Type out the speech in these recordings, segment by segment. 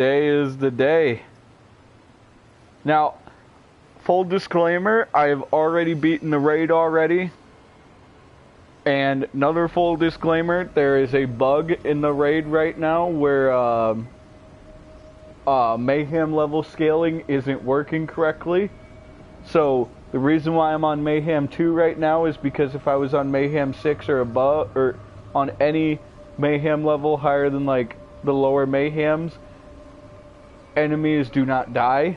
Today is the day. Now, full disclaimer, I have already beaten the raid already. And another full disclaimer, there is a bug in the raid right now where Mayhem level scaling isn't working correctly. So the reason why I'm on Mayhem 2 right now is because if I was on Mayhem 6 or above, or on any Mayhem level higher than like the lower Mayhems, enemies do not die.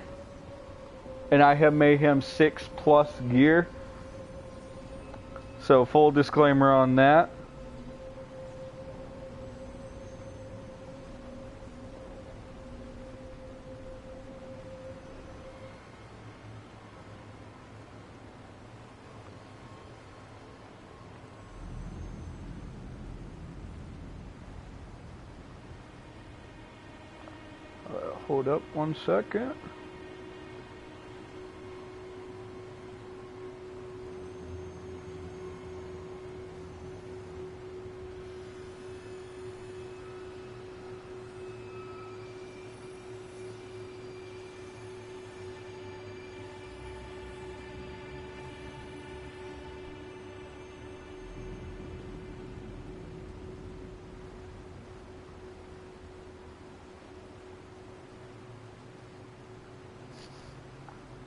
And I have Mayhem 6 plus gear. So full disclaimer on that. Hold up 1 second.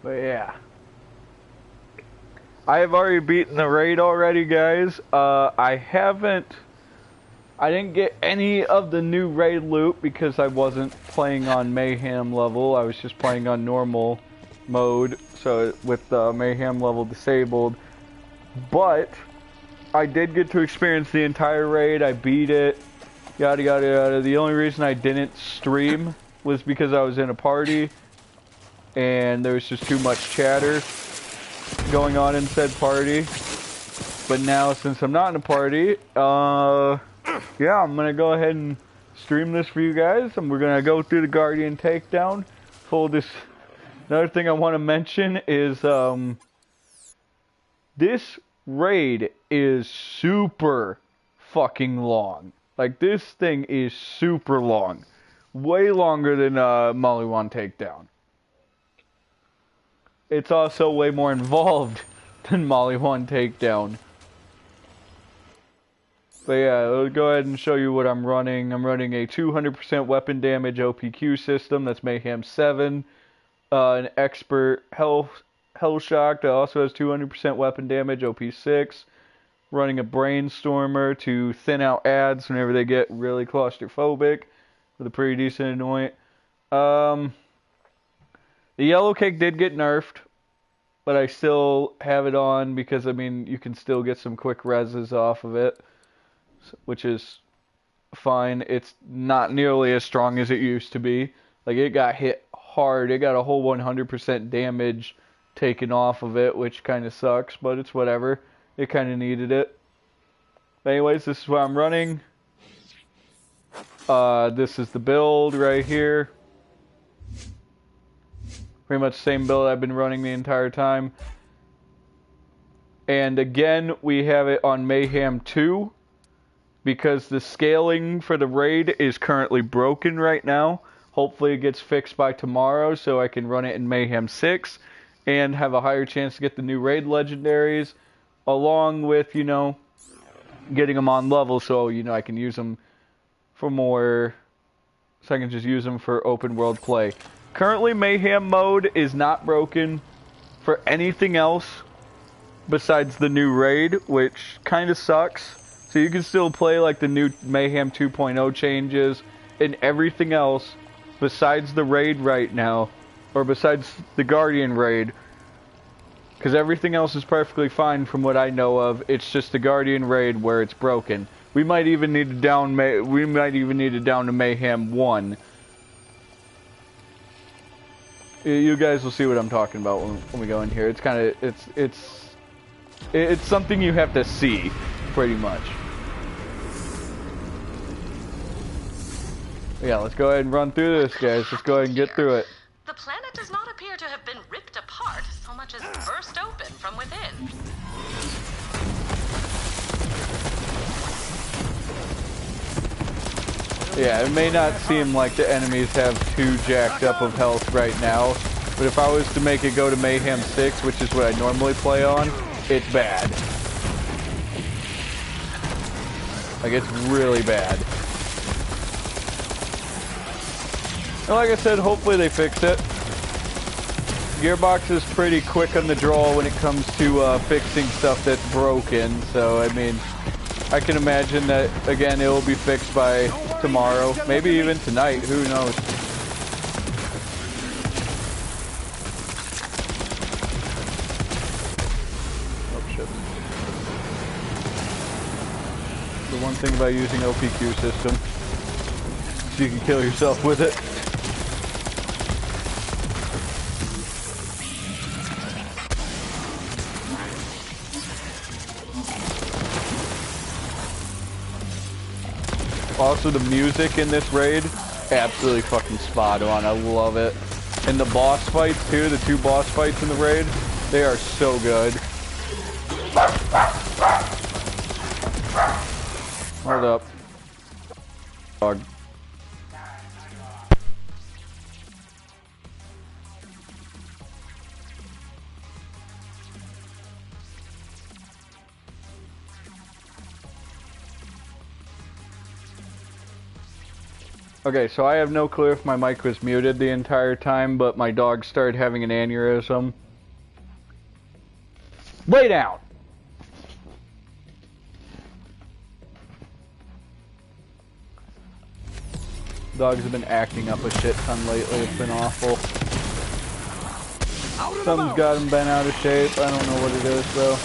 But yeah, I have already beaten the raid already, guys. I didn't get any of the new raid loot because I wasn't playing on Mayhem level. I was just playing on normal mode, so with the Mayhem level disabled. But I did get to experience the entire raid. I beat it, yada yada yada. The only reason I didn't stream was because I was in a party. And there was just too much chatter going on in said party. But now, since I'm not in a party, yeah, I'm gonna go ahead and stream this for you guys, and we're gonna go through the Guardian Takedown. Another thing I want to mention is this raid is super fucking long. Like, this thing is super long, way longer than Molly 1 Takedown. It's also way more involved than Molly 1 Takedown. But yeah, I'll go ahead and show you what I'm running. I'm running a 200% weapon damage OPQ system. That's Mayhem 7. An Expert Hell Shock that also has 200% weapon damage OP6. Running a Brainstormer to thin out ads whenever they get really claustrophobic. With a pretty decent annoyance. The yellow cake did get nerfed, but I still have it on because, I mean, you can still get some quick reses off of it, which is fine. It's not nearly as strong as it used to be. Like, it got hit hard. It got a whole 100% damage taken off of it, which kind of sucks, but it's whatever. It kind of needed it. But anyways, this is what I'm running. This is the build right here. Pretty much the same build I've been running the entire time. And again, we have it on Mayhem 2. Because the scaling for the raid is currently broken right now. Hopefully it gets fixed by tomorrow so I can run it in Mayhem 6. And have a higher chance to get the new raid legendaries. Along with, you know, getting them on level so, you know, I can use them for more... So I can just use them for open world play. Currently, Mayhem mode is not broken for anything else besides the new raid, which kind of sucks. So you can still play like the new Mayhem 2.0 changes and everything else besides the raid right now, or besides the Guardian raid, because everything else is perfectly fine from what I know of. It's just the Guardian raid where it's broken. We might even need to down to Mayhem 1. You guys will see what I'm talking about when we go in here. It's kind of, it's something you have to see, pretty much. Yeah, let's go ahead and run through this, guys. Let's go ahead and get through it. The planet does not appear to have been ripped apart so much as burst open from within. Yeah, it may not seem like the enemies have too jacked up of health right now, but if I was to make it go to Mayhem 6, which is what I normally play on, it's bad. Like, it's really bad. And like I said, hopefully they fix it. Gearbox is pretty quick on the draw when it comes to fixing stuff that's broken, so I mean, I can imagine that, again, it will be fixed by tomorrow, maybe even tonight, who knows. Oh shit. The one thing about using OPQ system is you can kill yourself with it. Also, the music in this raid, absolutely fucking spot on. I love it. And the boss fights, too, the 2 boss fights in the raid, they are so good. Hold up. Dog. Okay, so I have no clue if my mic was muted the entire time, but my dog started having an aneurysm. Lay down! Dogs have been acting up a shit ton lately, it's been awful. Something's got him bent out of shape, I don't know what it is though.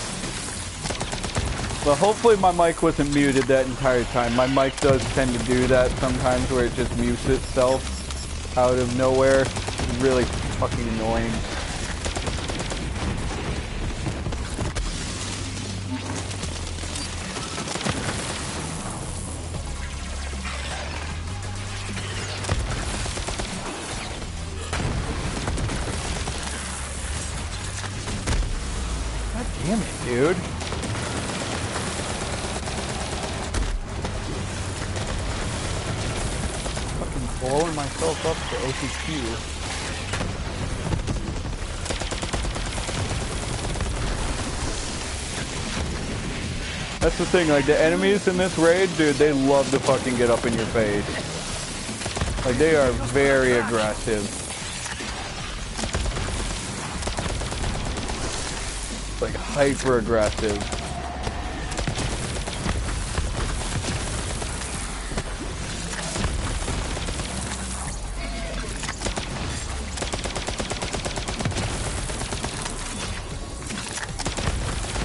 But hopefully my mic wasn't muted that entire time. My mic does tend to do that sometimes where it just mutes itself out of nowhere. It's really fucking annoying. God damn it, dude. Blowing myself up to OPQ. That's the thing, like the enemies in this raid, dude, they love to fucking get up in your face. Like they are very aggressive. Like hyper aggressive.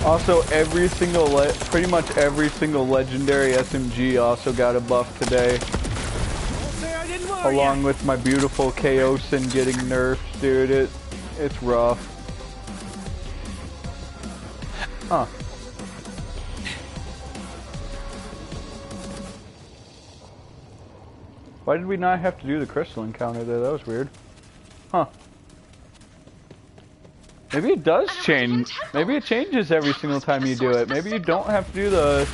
Also, pretty much every single legendary SMG also got a buff today. Along with my beautiful Chaosin getting nerfed, dude. It's rough. Huh. Why did we not have to do the crystal encounter there? That was weird. Huh. Maybe it does change. Maybe it changes every single time you do it. Maybe you don't have to do the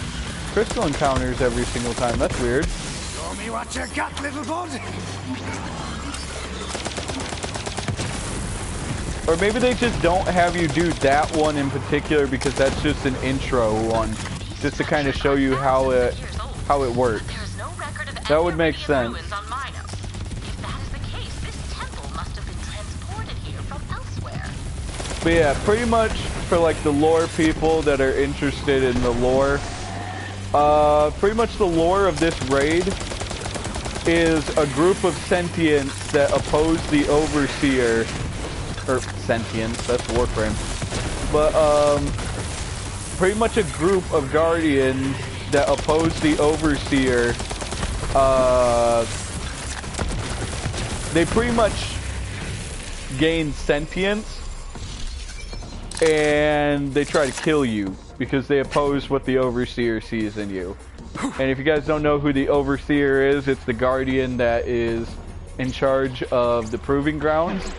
crystal encounters every single time. That's weird. Show me what you got, little bud. Or maybe they just don't have you do that one in particular because that's just an intro one, just to kind of show you how it works. That would make sense. But yeah, pretty much for like the lore people that are interested in the lore, pretty much the lore of this raid is a group of sentients that oppose the overseer, or sentients, that's Warframe, but pretty much a group of guardians that oppose the overseer. They pretty much gain sentience and they try to kill you because they oppose what the Overseer sees in you. And if you guys don't know who the Overseer is, it's the Guardian that is in charge of the Proving Grounds.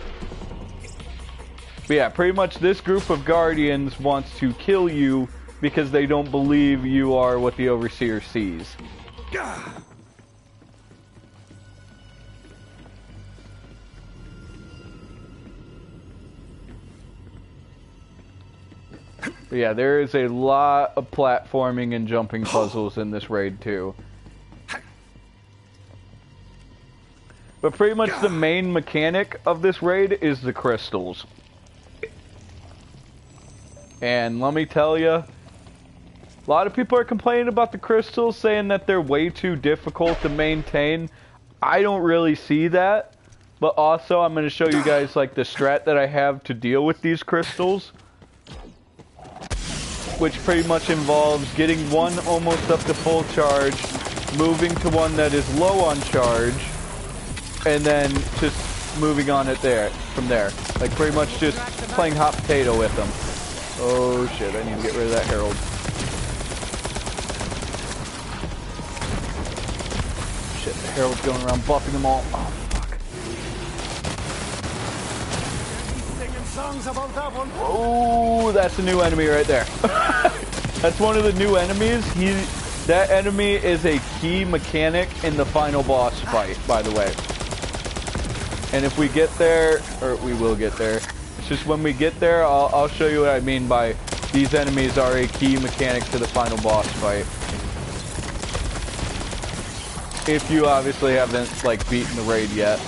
But yeah, pretty much this group of Guardians wants to kill you because they don't believe you are what the Overseer sees. But yeah, there is a lot of platforming and jumping puzzles in this raid too. But pretty much the main mechanic of this raid is the crystals. And let me tell you, a lot of people are complaining about the crystals, saying that they're way too difficult to maintain. I don't really see that. But also, I'm going to show you guys like the strat that I have to deal with these crystals. Which pretty much involves getting one almost up to full charge, moving to one that is low on charge, and then just moving on it there, from there. Like pretty much just playing hot potato with them. Oh shit, I need to get rid of that Herald. Shit, the Herald's going around buffing them all. Oh fuck. Singing songs about that one. Oh, that's a new enemy right there. That's one of the new enemies. That enemy is a key mechanic in the final boss fight, by the way. And if we get there, or we will get there, it's just when we get there, I'll show you what I mean by these enemies are a key mechanic to the final boss fight. If you obviously haven't, like, beaten the raid yet.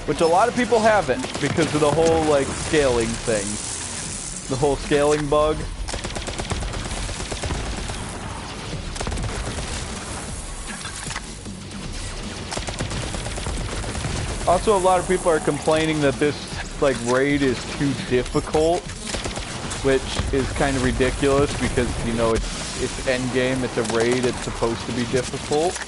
Which a lot of people haven't, because of the whole, like, scaling thing. The whole scaling bug. Also, a lot of people are complaining that this, like, raid is too difficult, which is kind of ridiculous because, you know, it's endgame, it's a raid, it's supposed to be difficult.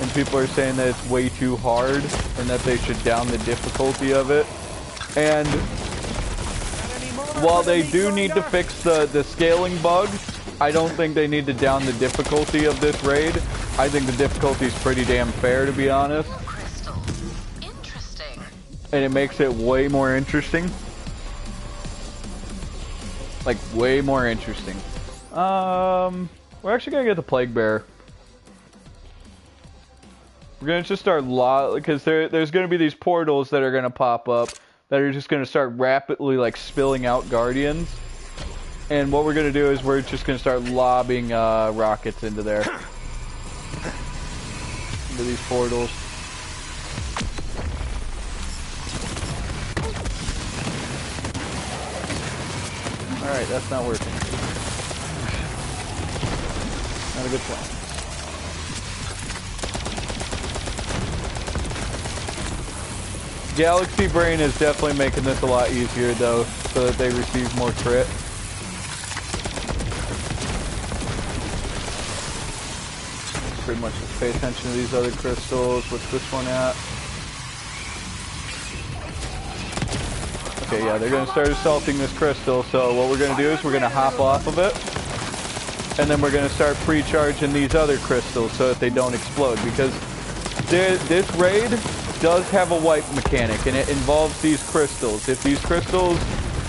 And people are saying that it's way too hard and that they should down the difficulty of it. And while they do need to fix the scaling bug, I don't think they need to down the difficulty of this raid. I think the difficulty is pretty damn fair, to be honest. And it makes it way more interesting. Like, way more interesting. We're actually gonna get the Plague Bearer. We're gonna just start because there's gonna be these portals that are gonna pop up that are just gonna start rapidly, like, spilling out guardians. And what we're gonna do is we're just gonna start lobbing rockets into there. Into these portals. Alright, that's not working. Not a good plan. Galaxy Brain is definitely making this a lot easier though, so that they receive more crit. Pretty much just pay attention to these other crystals. What's this one at? Okay, yeah, they're going to start assaulting this crystal, so what we're going to do is we're going to hop off of it, and then we're going to start pre-charging these other crystals so that they don't explode, because this raid does have a wipe mechanic, and it involves these crystals. If these crystals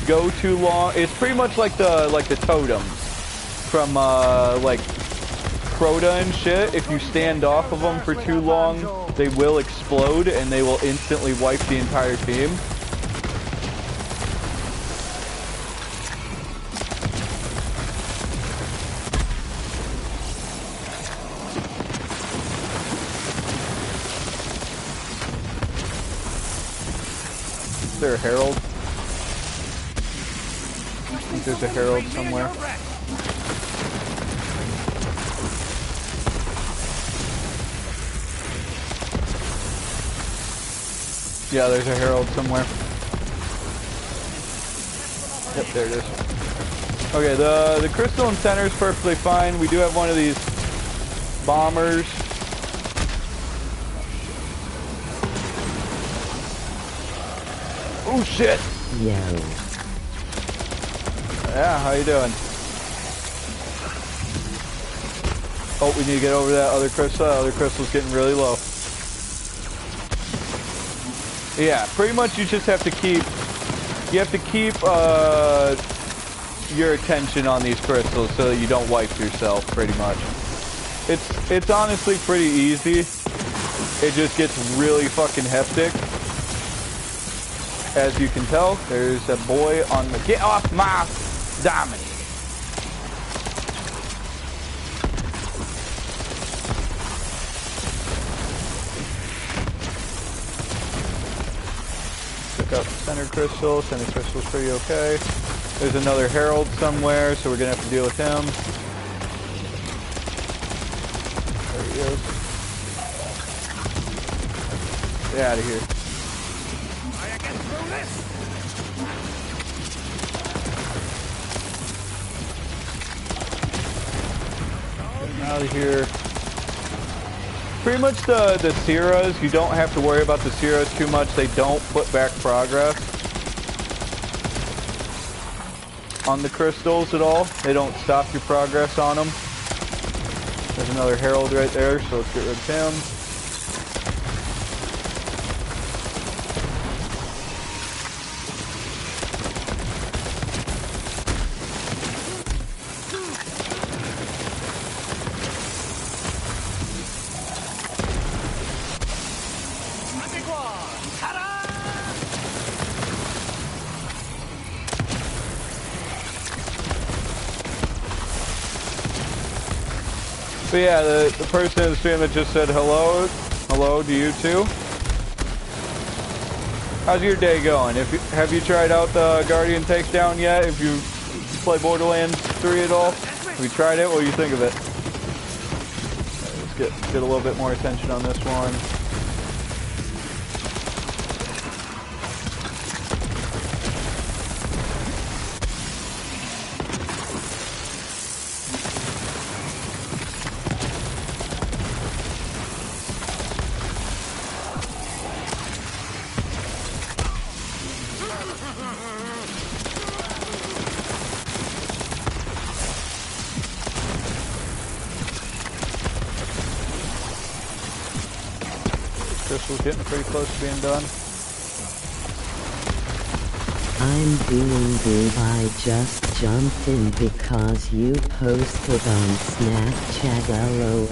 go too long, it's pretty much like the totems from, like, Crota and shit. If you stand off of them for too long, they will explode, and they will instantly wipe the entire team. Is there a herald? I think there's a herald somewhere. Yeah, there's a herald somewhere. Yep, there it is. Okay, the crystalline center is perfectly fine. We do have one of these bombers. Oh shit! Yo. Yeah, how you doing? Oh, we need to get over that other crystal. That other crystal's getting really low. Yeah, pretty much you just have to keep your attention on these crystals so that you don't wipe yourself, pretty much. It's honestly pretty easy. It just gets really fucking hectic. As you can tell, there's a boy on the... Get off my diamond! out the center crystal. Center crystal's pretty okay. There's another herald somewhere, so we're gonna have to deal with him. There he is. Get out of here. Get out of here. Pretty much the Siras, you don't have to worry about the Siras too much. They don't put back progress on the crystals at all. They don't stop your progress on them. There's another herald right there, so let's get rid of him. But yeah, the person in the stream that just said hello to you too. How's your day going? Have you tried out the Guardian Takedown yet? If you play Borderlands 3 at all? Have you tried it? What do you think of it? Right, let's get a little bit more attention on this one. Crystal's getting pretty close to being done. I'm doing good. I just jumped in because you posted on Snapchat, LOL.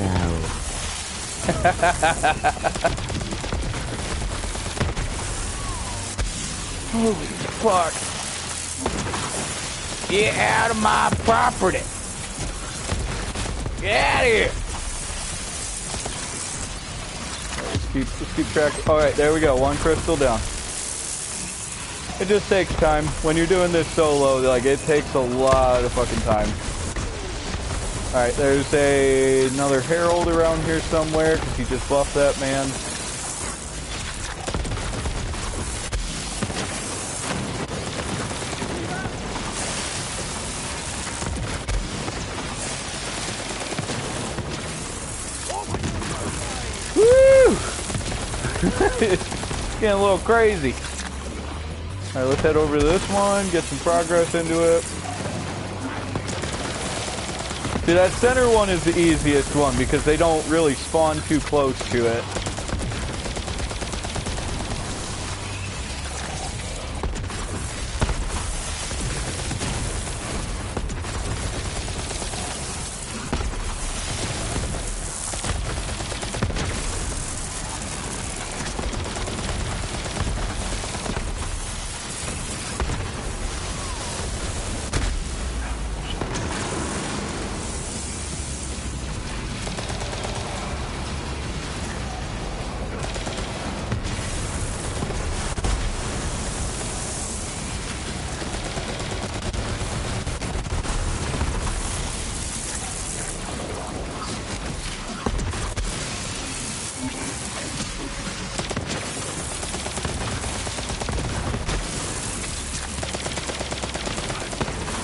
Holy fuck. Get out of my property. Get out of here. Let's keep track. Alright, there we go. One crystal down. It just takes time. When you're doing this solo, like, it takes a lot of fucking time. Alright, there's another herald around here somewhere, because he just buffed that man. It's getting a little crazy. Alright, let's head over to this one, get some progress into it. See, that center one is the easiest one because they don't really spawn too close to it.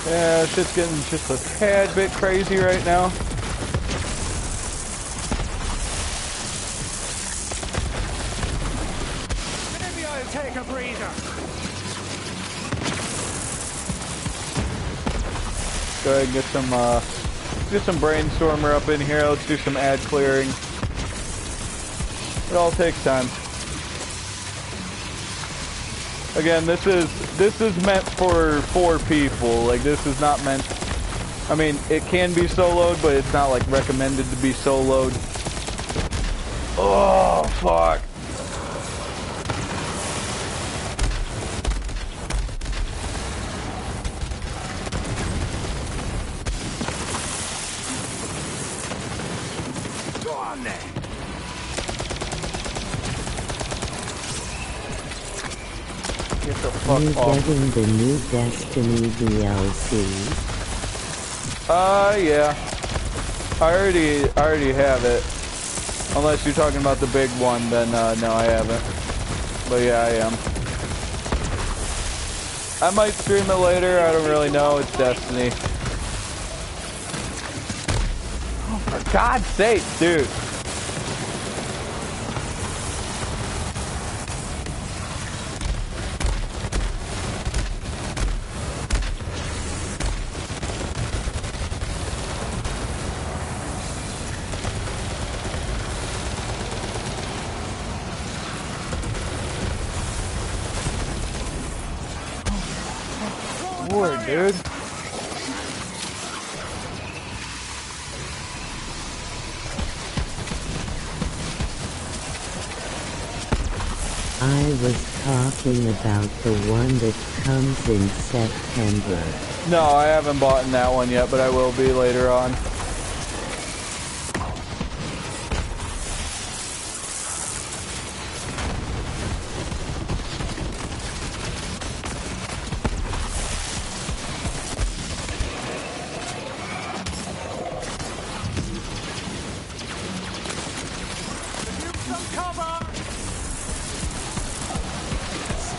Yeah, shit's getting just a tad bit crazy right now. Maybe I'll take a breather. Go ahead and get some brainstormer up in here. Let's do some ad clearing. It all takes time. Again, this is meant for 4 people. Like, this is not meant. I mean, it can be soloed, but it's not like recommended to be soloed. Oh fuck. Go on then. Get the You fuck off. getting the new Destiny DLC? Yeah. I already have it. Unless you're talking about the big one, then no, I haven't. But yeah, I am. I might stream it later. I don't really know. It's Destiny. Oh, for God's sake, dude. Lord, dude. I was talking about the one that comes in September. No, I haven't bought in that one yet, but I will be later on.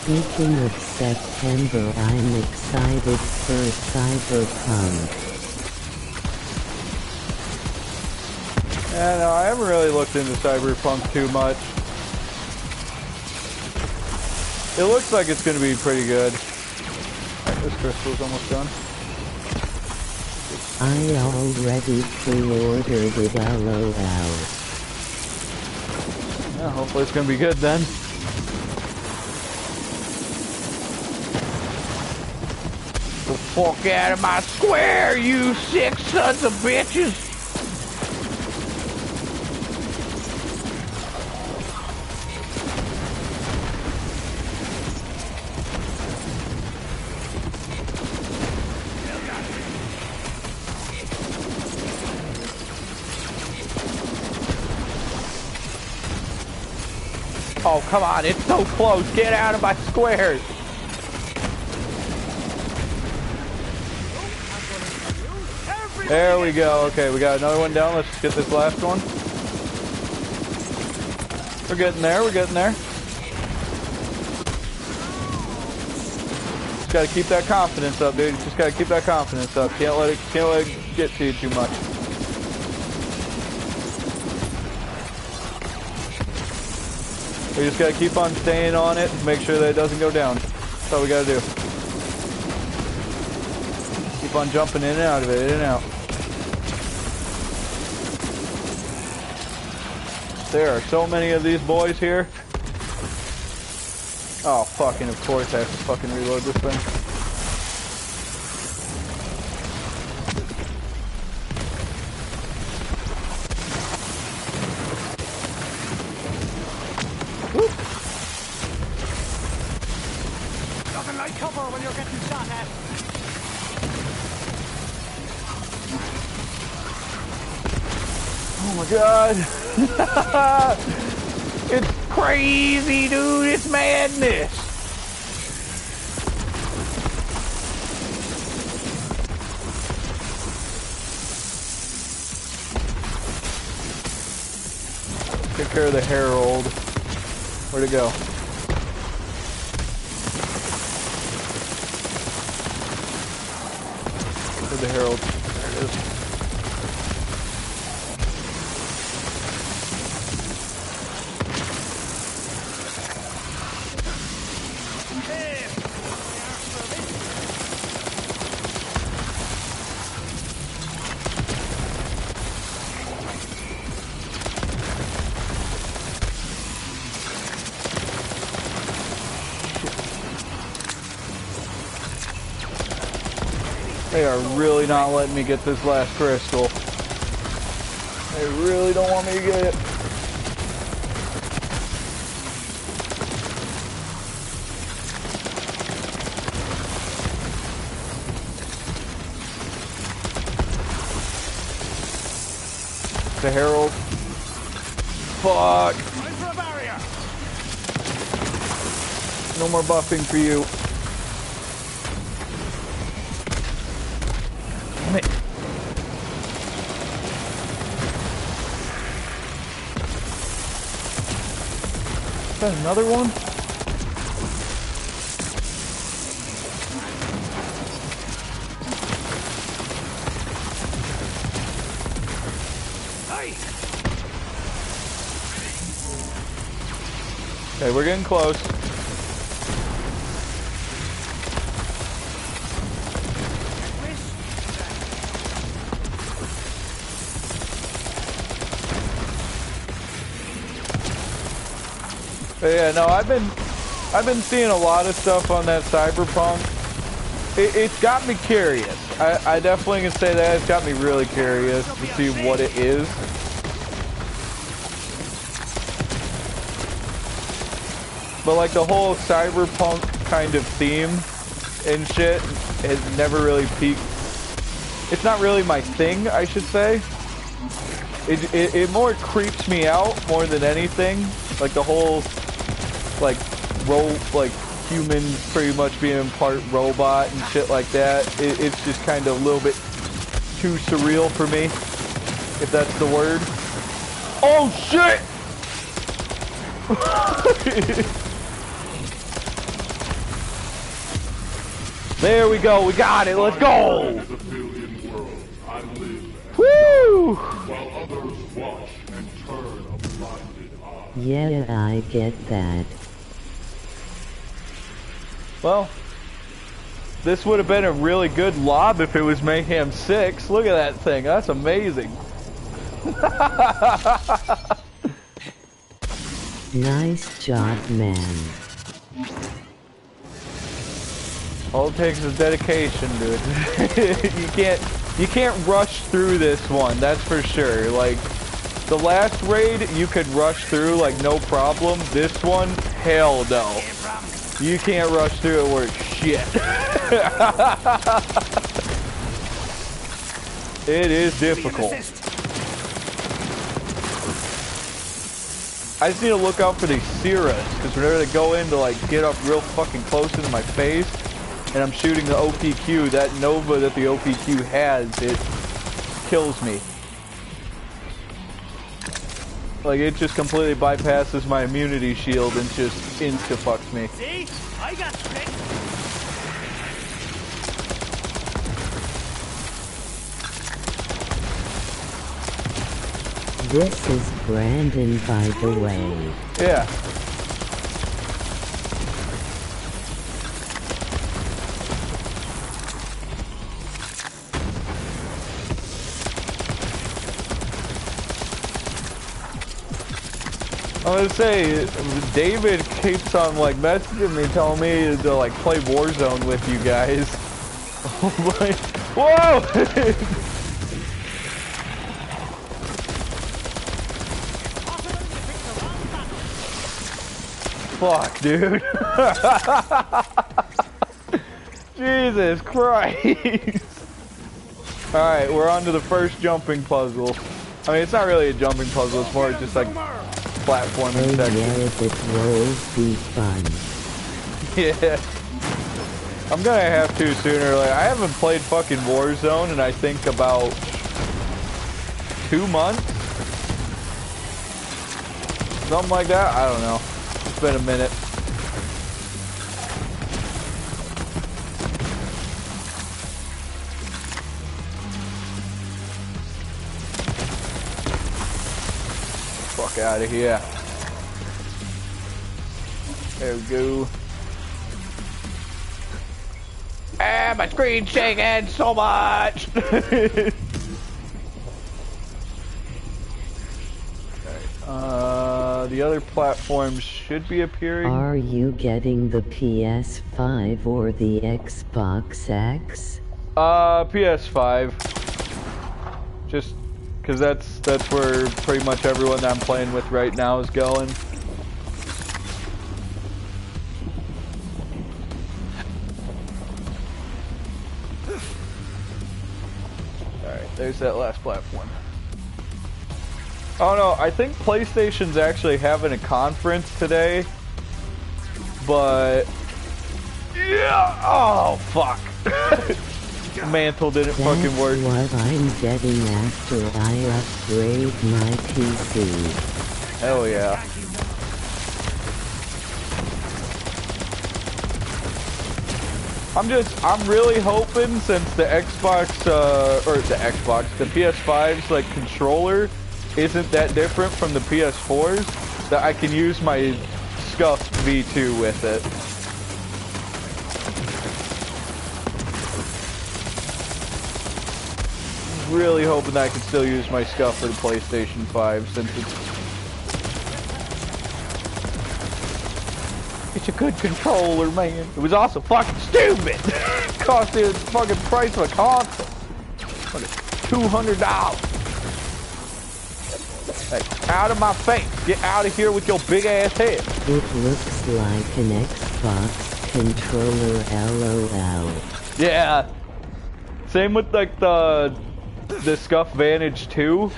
Speaking of September, I'm excited for Cyberpunk. Yeah, no, I haven't really looked into Cyberpunk too much. It looks like it's going to be pretty good. Right, this crystal's almost done. I already pre-ordered it, LOL. Yeah, hopefully it's going to be good then. The fuck out of my square, you sick sons of bitches! Oh, come on, it's so close. Get out of my squares. There we go. Okay, we got another one down. Let's just get this last one. We're getting there. We're getting there. Just gotta keep that confidence up, dude. Just gotta keep that confidence up. Can't let it get to you too much. We just gotta keep on staying on it, make sure that it doesn't go down. That's all we gotta do. Keep on jumping in and out of it, in and out. There are so many of these boys here. Oh, fucking, of course I have to fucking reload this thing. Nothing like cover when you're getting shot at. Oh my god. It's crazy, dude. It's madness. Take care of the Herald. Where'd it go? Where'd the Herald? There it is. They are really not letting me get this last crystal. They really don't want me to get it. The Herald. Fuck. No more buffing for you. Damn it. Is that another one? Okay, we're getting close. But yeah, no, I've been seeing a lot of stuff on that Cyberpunk. It's got me curious. I definitely can say that it's got me really curious to see what it is. But like the whole cyberpunk kind of theme and shit has never really peaked. It's not really my thing, I should say. It more creeps me out more than anything. Like the whole like humans pretty much being part robot and shit like that. It's just kind of a little bit too surreal for me, if that's the word. Oh shit! There we go, we got it, let's go! Woo! Yeah, I get that. Well, this would have been a really good lob if it was Mayhem 6. Look at that thing, that's amazing. Nice job, man. All it takes is dedication, dude. you can't rush through this one, that's for sure. Like, the last raid, you could rush through, like, no problem. This one, hell no. You can't rush through it worth shit. It is difficult. I just need to look out for these Seras, because whenever they go in to, like, get up real fucking close into my face, and I'm shooting the OPQ, that Nova that the OPQ has, it kills me. Like, it just completely bypasses my immunity shield and just insta-fucks me. See? I got tricked. This is Brandon, by the way. Yeah. I was gonna say, David keeps on like messaging me, telling me to like play Warzone with you guys. I'm like, whoa! Fuck, dude. Jesus Christ. Alright, we're on to the first jumping puzzle. I mean, it's not really a jumping puzzle, it's more just like platforming section. Yes, it will be fun. Yeah. I'm gonna have to sooner or later. I haven't played fucking Warzone in I think about 2 months? Something like that? I don't know. It's been a minute. Fuck out of here. There we go. Ah, my screen's shaking so much! The other platforms should be appearing. Are you getting the PS5 or the Xbox X? PS5. Just because that's where pretty much everyone that I'm playing with right now is going. Alright, there's that last platform. Oh no, I think PlayStation's actually having a conference today but yeah. Oh fuck. Mantle didn't fucking work. That's what I'm getting after I upgrade my PC. Hell yeah. I'm really hoping since the the PS5's like controller isn't that different from the PS4's, that I can use my scuffed V2 with it. Really hoping that I can still use my scuff for the PlayStation 5 since it's a good controller, man. It was also fucking stupid. Cost the fucking price of a console. Fucking $200. Hey, out of my face. Get out of here with your big ass head. It looks like an Xbox controller, LOL. Yeah. Same with like the Scuff Vantage 2.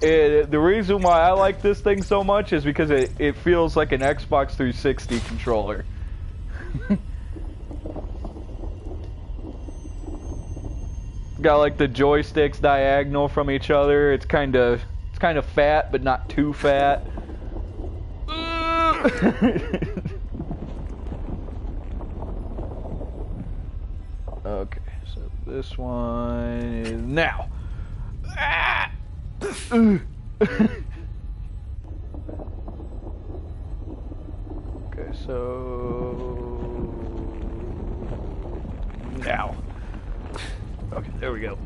The reason why I like this thing so much is because it feels like an Xbox 360 controller. Got like the joysticks diagonal from each other. It's kind of fat, but not too fat. Okay, so this one is now. Ah! Okay, so now. Okay, there we go.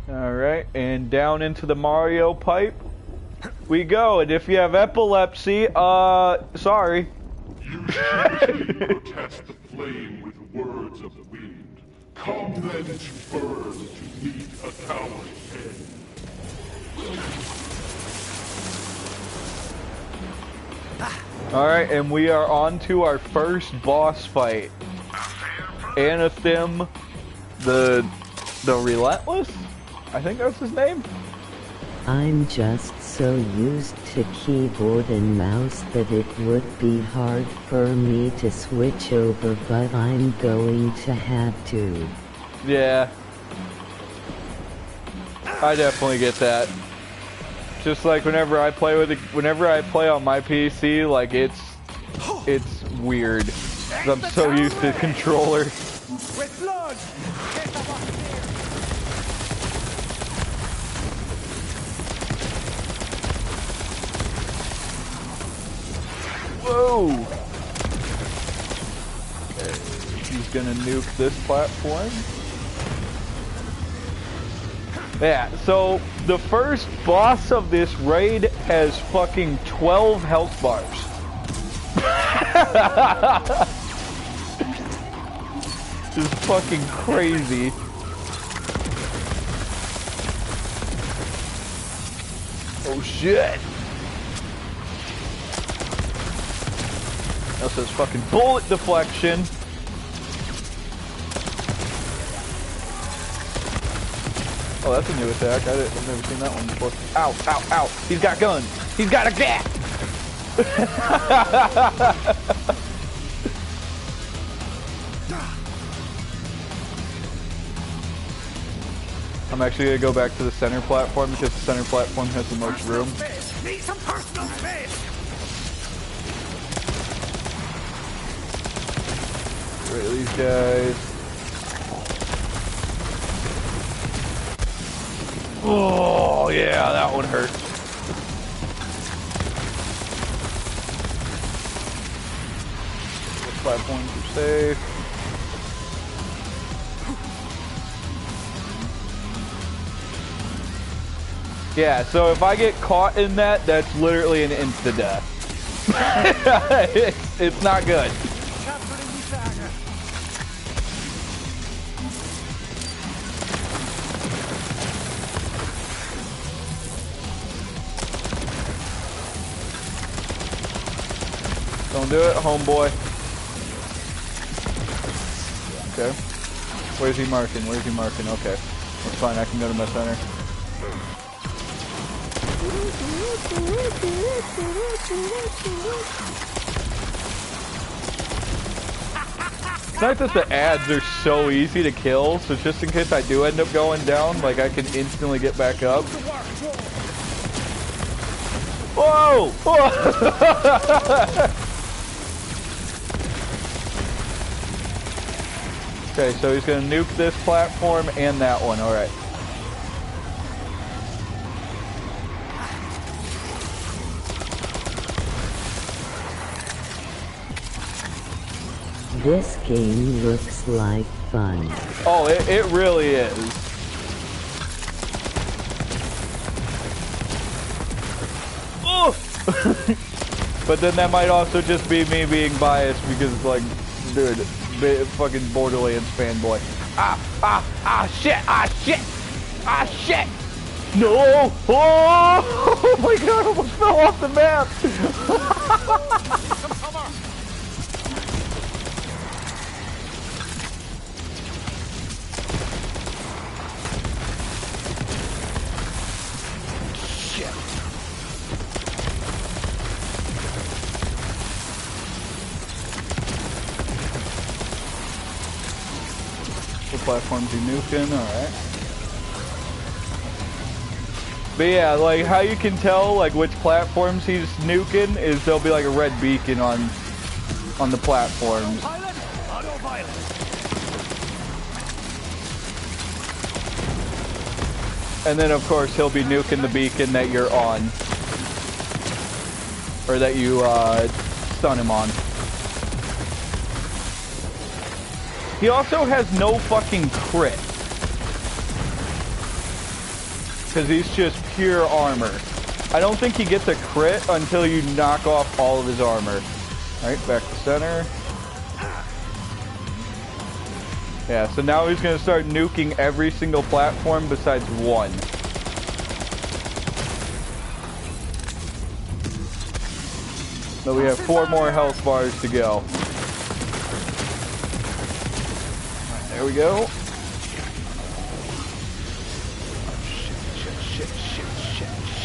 Alright, and down into the Mario pipe we go, and if you have epilepsy, sorry. You sharply protest the flame with words of wind. Come then to burn to meet a coward's end. Alright, and we are on to our first boss fight. Anathim, the Relentless? I think that's his name? I'm just so used to keyboard and mouse that it would be hard for me to switch over, but I'm going to have to. Yeah. I definitely get that. Just like whenever I play on my PC, like it's weird. 'Cause I'm so used to controller. With blood! Whoa! Okay, he's gonna nuke this platform. Yeah, so the first boss of this raid has fucking 12 health bars. This is fucking crazy. Oh shit! That says fucking bullet deflection. Oh, that's a new attack. I've never seen that one before. Ow, ow, ow. He's got guns. He's got a gat. I'm actually going to go back to the center platform because the center platform has the most room. Need some personal space! Get rid of these guys. Oh, yeah, that one hurt. The platforms are safe. Yeah, so if I get caught in that, that's literally an insta-death. it's not good. Don't do it, homeboy. Okay. Where's he marking? Where's he marking? Okay. That's fine, I can go to my center. It's nice that the ads are so easy to kill, so just in case I do end up going down, like I can instantly get back up. Whoa! Whoa! Okay, so he's gonna nuke this platform and that one, alright. This game looks like fun. Oh, it really is. Oh! But then that might also just be me being biased because, like, dude, fucking Borderlands fanboy. Shit, shit! No! Oh my god, I almost fell off the map! Platforms you nuking, alright. But yeah, like how you can tell like which platforms he's nuking is there'll be like a red beacon on the platforms. And then of course he'll be nuking the beacon that you're on. Or that you stun him on. He also has no fucking crit. Because he's just pure armor. I don't think he gets a crit until you knock off all of his armor. Alright, back to center. Yeah, so now he's going to start nuking every single platform besides one. So we have 4 more health bars to go. There we go.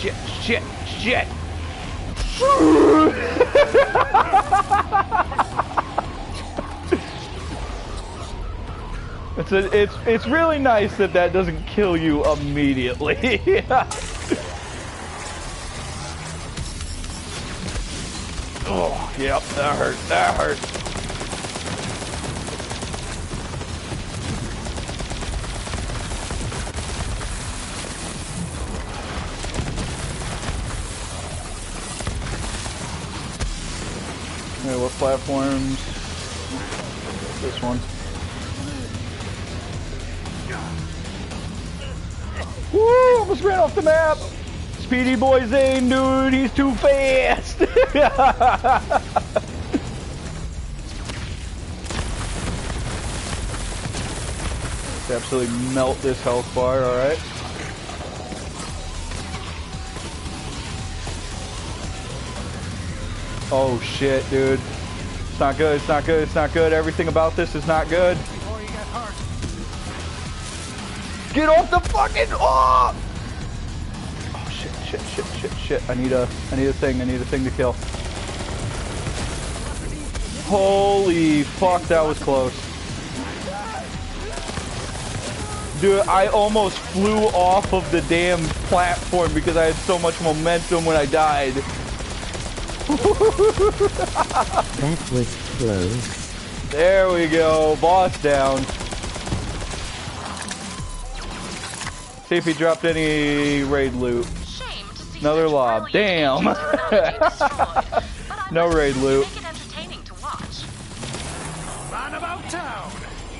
Shit. It's really nice that that doesn't kill you immediately. Oh, yep, that hurt. Okay, what platforms? This one. Woo! Almost ran off the map! Speedy Boy Zane, dude, he's too fast! Let's absolutely melt this health bar, alright. Oh shit, dude. It's not good, it's not good, it's not good. Everything about this is not good. Before you get hurt. Get off the fucking... Oh! Oh shit. I need a thing to kill. Holy fuck, that was close. Dude, I almost flew off of the damn platform because I had so much momentum when I died. That was close. There we go, boss down. See if he dropped any raid loot. Shame to see Another such lob. brilliant Damn. technology destroyed, but I No must raid say, loot. Make it entertaining to watch. Man about town.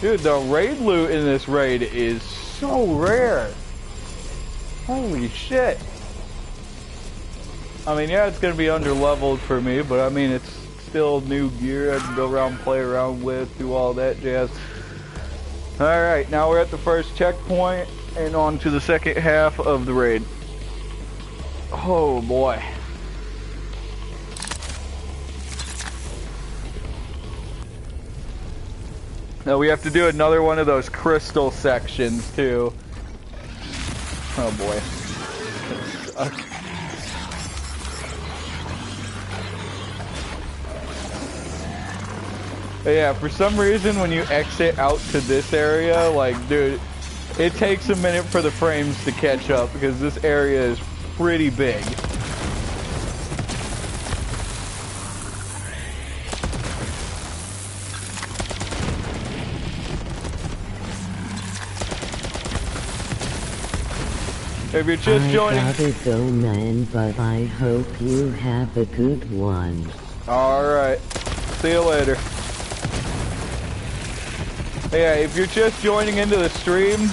Dude, the raid loot in this raid is so rare. Holy shit. I mean, yeah, it's gonna be under leveled for me, but I mean, it's still new gear I can go around, play around with, do all that jazz. Alright, now we're at the first checkpoint and on to the second half of the raid. Oh boy. Now we have to do another one of those crystal sections too. Oh boy. Yeah, for some reason when you exit out to this area, like, dude, it takes a minute for the frames to catch up because this area is pretty big. If you're just joining... I gotta go, man, but I hope you have a good one. Alright. See you later. Yeah, if you're just joining into the stream,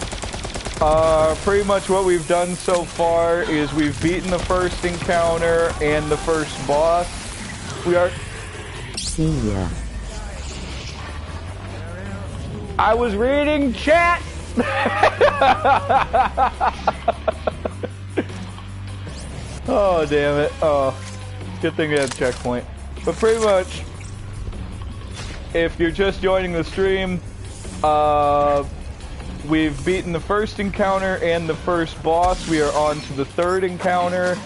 pretty much what we've done so far is we've beaten the first encounter and the first boss. We are... See ya. I was reading chat! Oh, damn it. Oh, good thing we had a checkpoint. But pretty much, if you're just joining the stream, we've beaten the first encounter and the first boss. We are on to the third encounter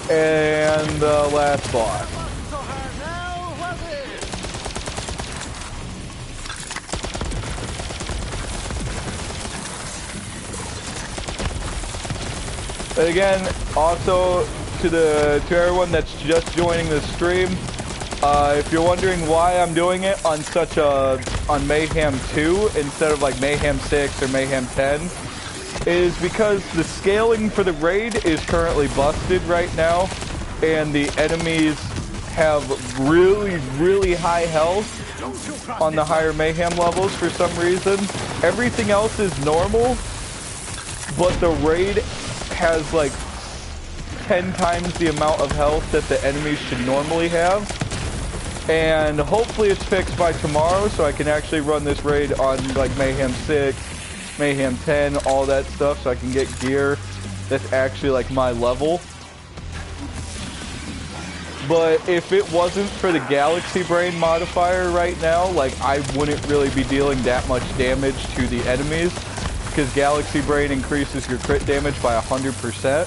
and the last boss. But again, also to everyone that's just joining the stream, if you're wondering why I'm doing it on on Mayhem 2 instead of like Mayhem 6 or Mayhem 10, is because the scaling for the raid is currently busted right now, and the enemies have really, really high health on the higher Mayhem levels for some reason. Everything else is normal, but the raid has like 10 times the amount of health that the enemies should normally have. And hopefully it's fixed by tomorrow so I can actually run this raid on like Mayhem 6, Mayhem 10, all that stuff, so I can get gear that's actually like my level. But if it wasn't for the Galaxy Brain modifier right now, like I wouldn't really be dealing that much damage to the enemies, because Galaxy Brain increases your crit damage by 100%.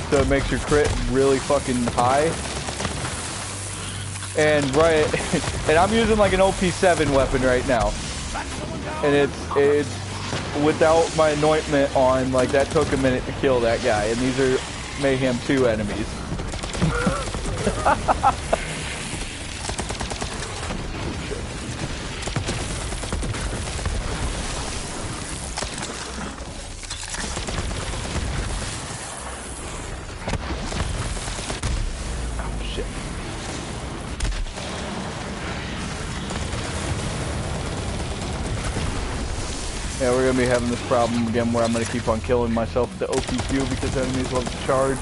So it makes your crit really fucking high. And and I'm using like an OP7 weapon right now. And it's without my anointment on, like that took a minute to kill that guy. And these are Mayhem 2 enemies. Yeah, we're gonna be having this problem again where I'm gonna keep on killing myself with the OPQ because enemies love to charge.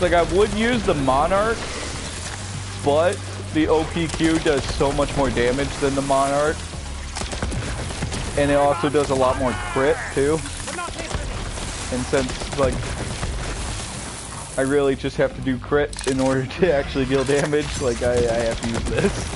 Like, I would use the Monarch, but the OPQ does so much more damage than the Monarch. And it also does a lot more crit, too. And since, like, I really just have to do crit in order to actually deal damage, like, I have to use this.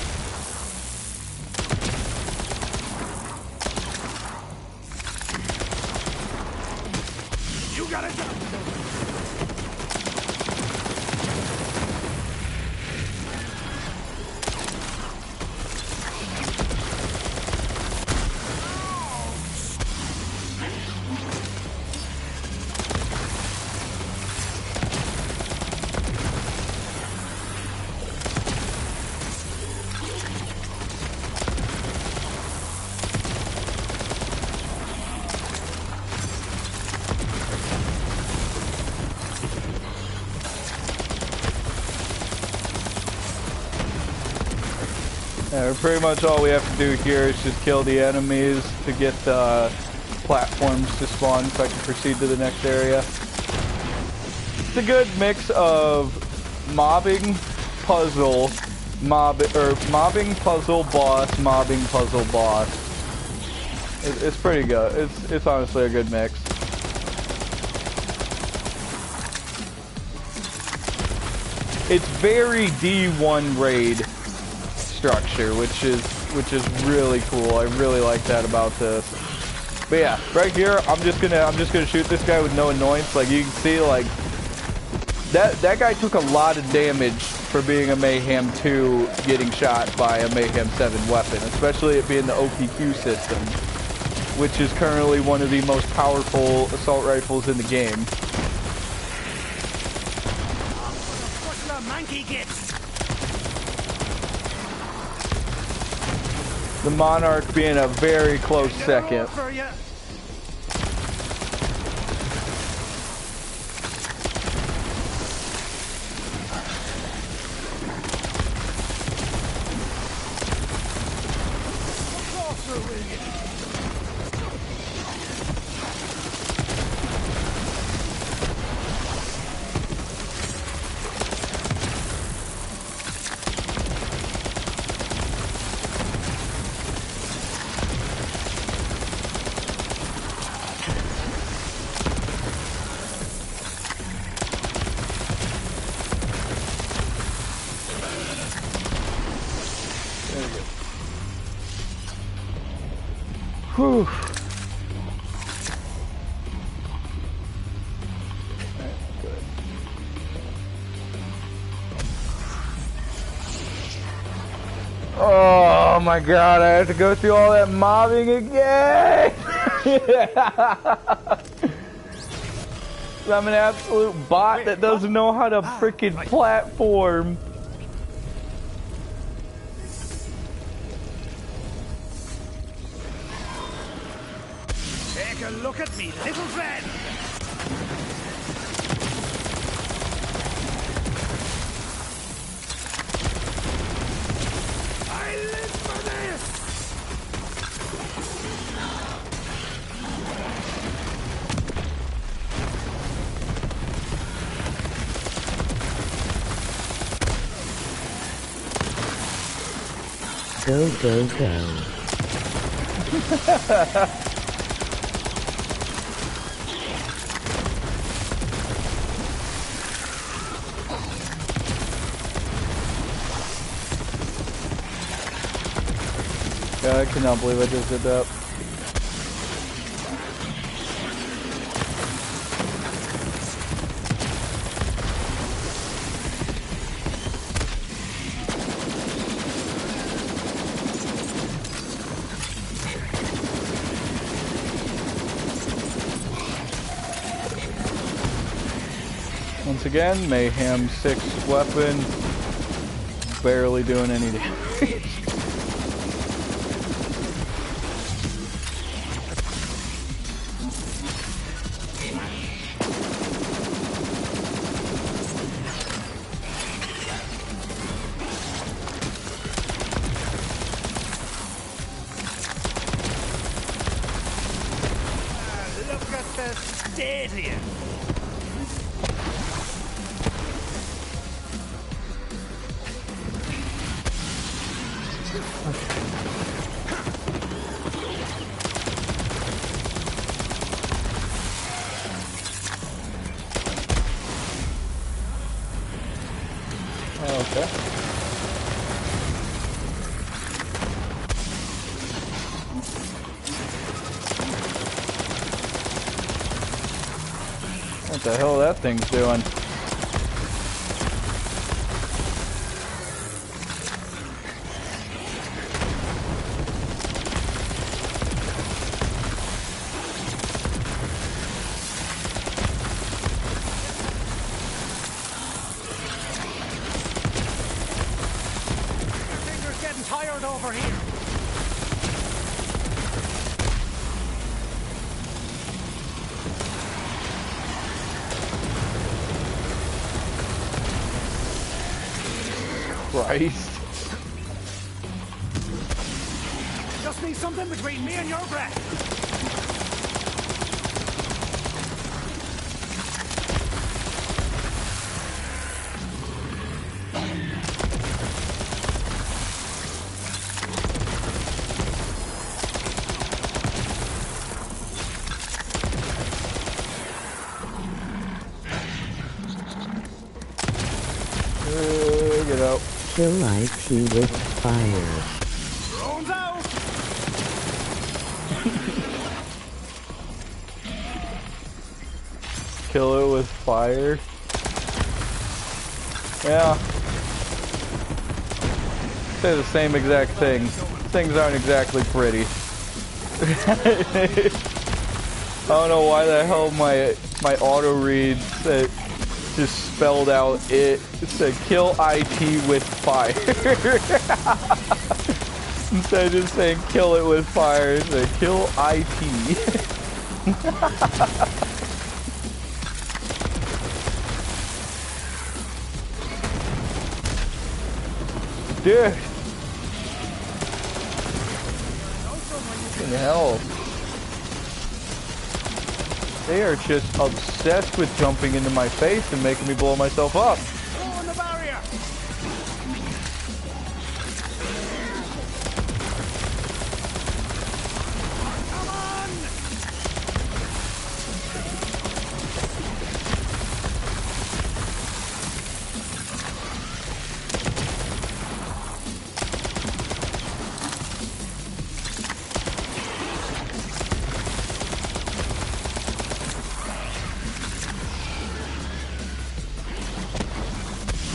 Pretty much all we have to do here is just kill the enemies to get the platforms to spawn so I can proceed to the next area. It's a good mix of mobbing, puzzle, mobbing, puzzle, boss, mobbing, puzzle, boss. It's pretty good. It's honestly a good mix. it's very D1 raid structure, which is really cool. I really like that about this. But yeah, right here, I'm just gonna shoot this guy with no annoyance. Like you can see, like that guy took a lot of damage for being a Mayhem 2, getting shot by a Mayhem 7 weapon, especially it being the OPQ system, which is currently one of the most powerful assault rifles in the game. What the monkey gets? The Monarch being a very close second. For you. Closer, will you? Whew. Oh my god, I have to go through all that mobbing again! I'm an absolute bot that doesn't know how to freaking platform. Take a look at me, little friend. I live for this. Go, go, go. God, I cannot believe I just did that. Once again, Mayhem 6 weapon, barely doing any damage. Look at the stadium. Okay. What the hell that thing's doing? Fingers getting tired over here. Christ. Just need something between me and your breath. out. Kill IT with fire. Drones out! Kill it with fire. Yeah. Say the same exact thing. Things aren't exactly pretty. I don't know why the hell my auto read said, just spelled out it said kill IT with fire. Instead of just saying kill it with fire, it said kill IT. Dude. What the hell? They are just obsessed with jumping into my face and making me blow myself up. Throw in the barrier! Come on!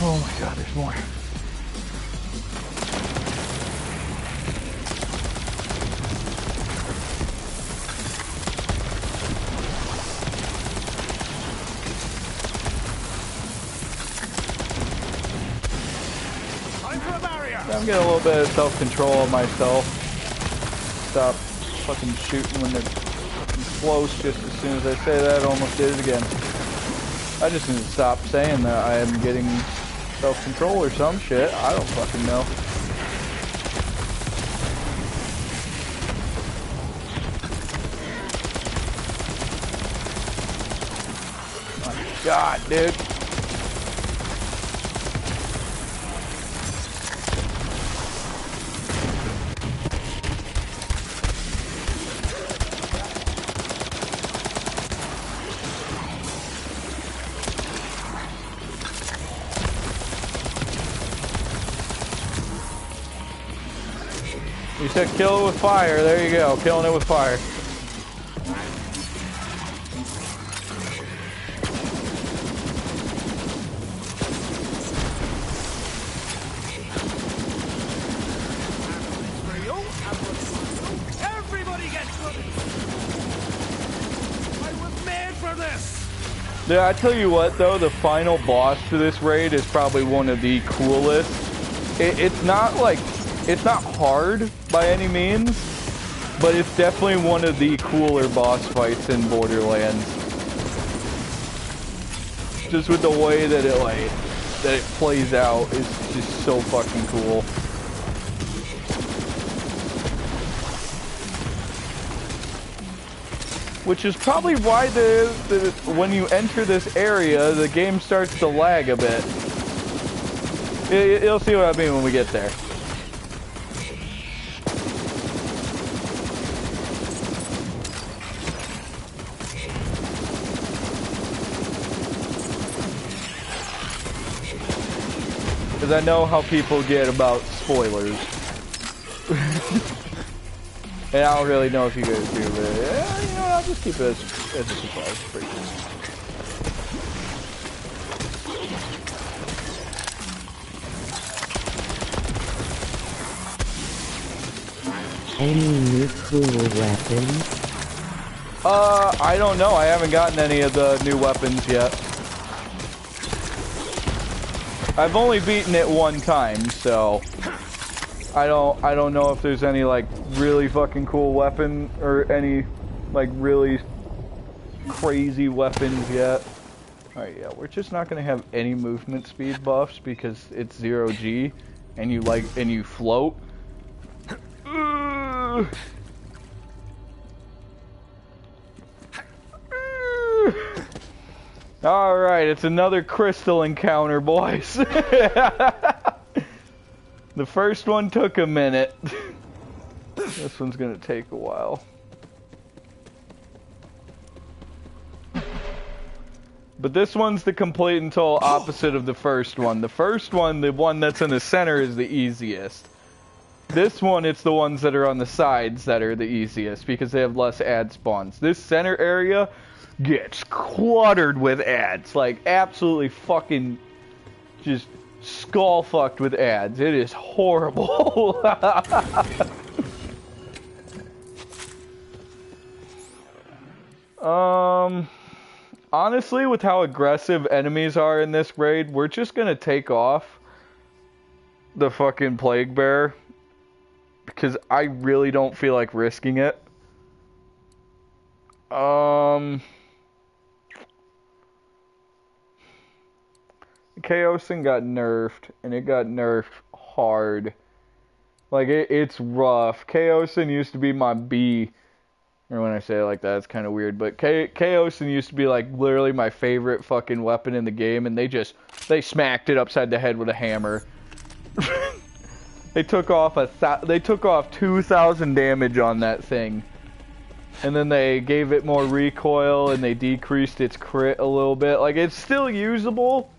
Oh my god, there's more. Time for a barrier! I'm getting a little bit of self-control on myself. Stop fucking shooting when they're fucking close just as soon as I say that, I almost did it again. I just need to stop saying that I am getting self-control or some shit. I don't fucking know. My god, dude. You said kill it with fire. There you go. Killing it with fire. Everybody gets good! I was made for this! Yeah, I tell you what though, the final boss to this raid is probably one of the coolest. It's not hard by any means, but it's definitely one of the cooler boss fights in Borderlands. Just with the way that it plays out is just so fucking cool. Which is probably why when you enter this area, the game starts to lag a bit. You'll see what I mean when we get there. Because I know how people get about spoilers. And I don't really know if you guys do, but yeah, you know, I'll just keep it as a surprise for you. Any new cool weapons? I don't know. I haven't gotten any of the new weapons yet. I've only beaten it one time, so I don't know if there's any like really fucking cool weapon or any like really crazy weapons yet. Alright, yeah, we're just not gonna have any movement speed buffs because it's 0G and you float. Alright, it's another crystal encounter, boys. The first one took a minute. This one's gonna take a while. But this one's the complete and total opposite of the first one. The first one, the one that's in the center, is the easiest. This one, it's the ones that are on the sides that are the easiest because they have less ad spawns. This center area gets cluttered with ads. Like, absolutely fucking just skull fucked with ads. It is horrible. Honestly, with how aggressive enemies are in this raid, we're just gonna take off the fucking Plague Bear because I really don't feel like risking it. Chaosin got nerfed, and it got nerfed hard. Like, it's rough. Chaosin used to be my B. Or when I say it like that, it's kind of weird. But Chaosin used to be, like, literally my favorite fucking weapon in the game, and they smacked it upside the head with a hammer. They took off 2,000 damage on that thing. And then they gave it more recoil, and they decreased its crit a little bit. Like, it's still usable.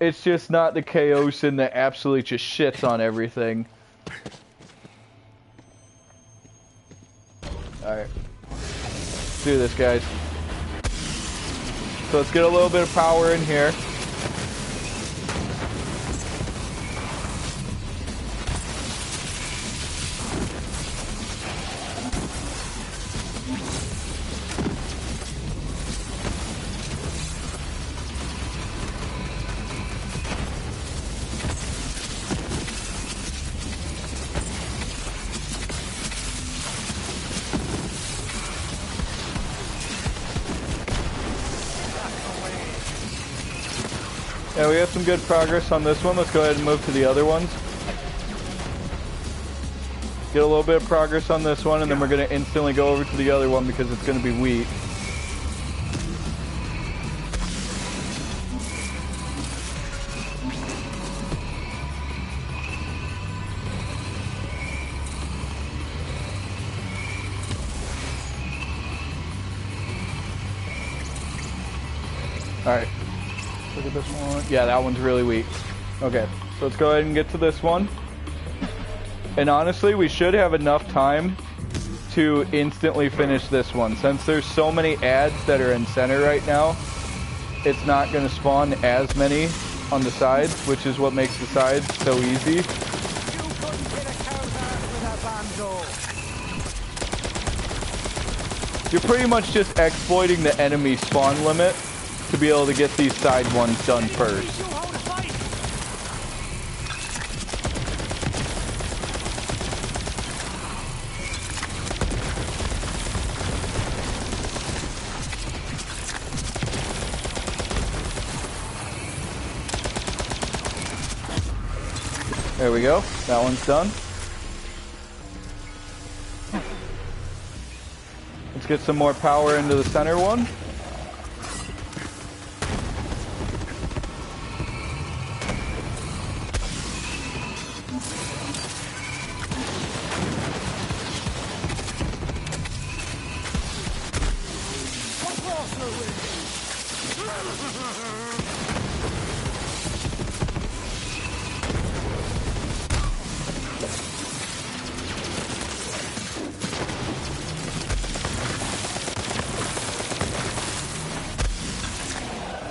It's just not the Chaosin that absolutely just shits on everything. Alright. Let's do this, guys. So let's get a little bit of power in here. Yeah, we have some good progress on this one. Let's go ahead and move to the other ones. Get a little bit of progress on this one, and then we're going to instantly go over to the other one because it's going to be wheat. Alright. Look at this one. Yeah, that one's really weak. Okay, so let's go ahead and get to this one. And honestly, we should have enough time to instantly finish this one. Since there's so many ads that are in center right now, it's not going to spawn as many on the sides, which is what makes the sides so easy. You're pretty much just exploiting the enemy spawn limit to be able to get these side ones done first. There we go. That one's done. Let's get some more power into the center one.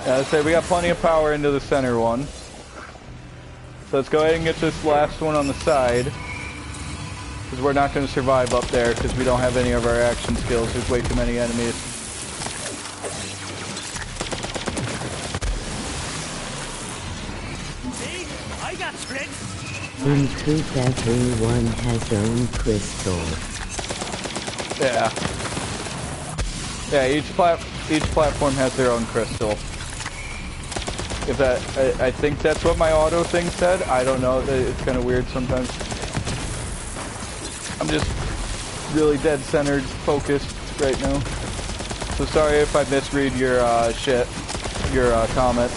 Yeah, let's say we got plenty of power into the center one. So let's go ahead and get this last one on the side. Because we're not going to survive up there because we don't have any of our action skills. There's way too many enemies. See? I got tricks. In truth, everyone has own crystal. Yeah. Yeah, each platform has their own crystal. If that, I think that's what my auto thing said. I don't know. It's kind of weird sometimes. I'm just really dead centered, focused right now. So sorry if I misread your your comment.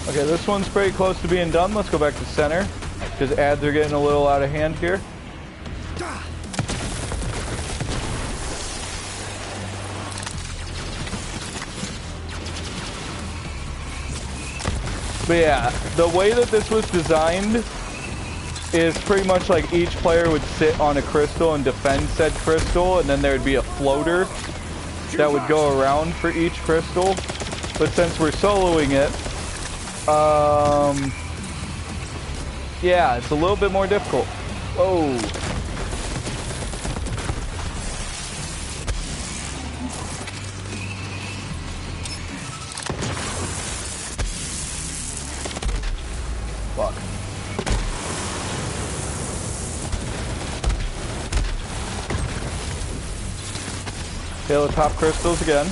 Okay, this one's pretty close to being done. Let's go back to center, because ads are getting a little out of hand here. But yeah, the way that this was designed is pretty much like each player would sit on a crystal and defend said crystal, and then there would be a floater that would go around for each crystal. But since we're soloing it, yeah, it's a little bit more difficult. Oh. Fuck. Kill the top crystals again.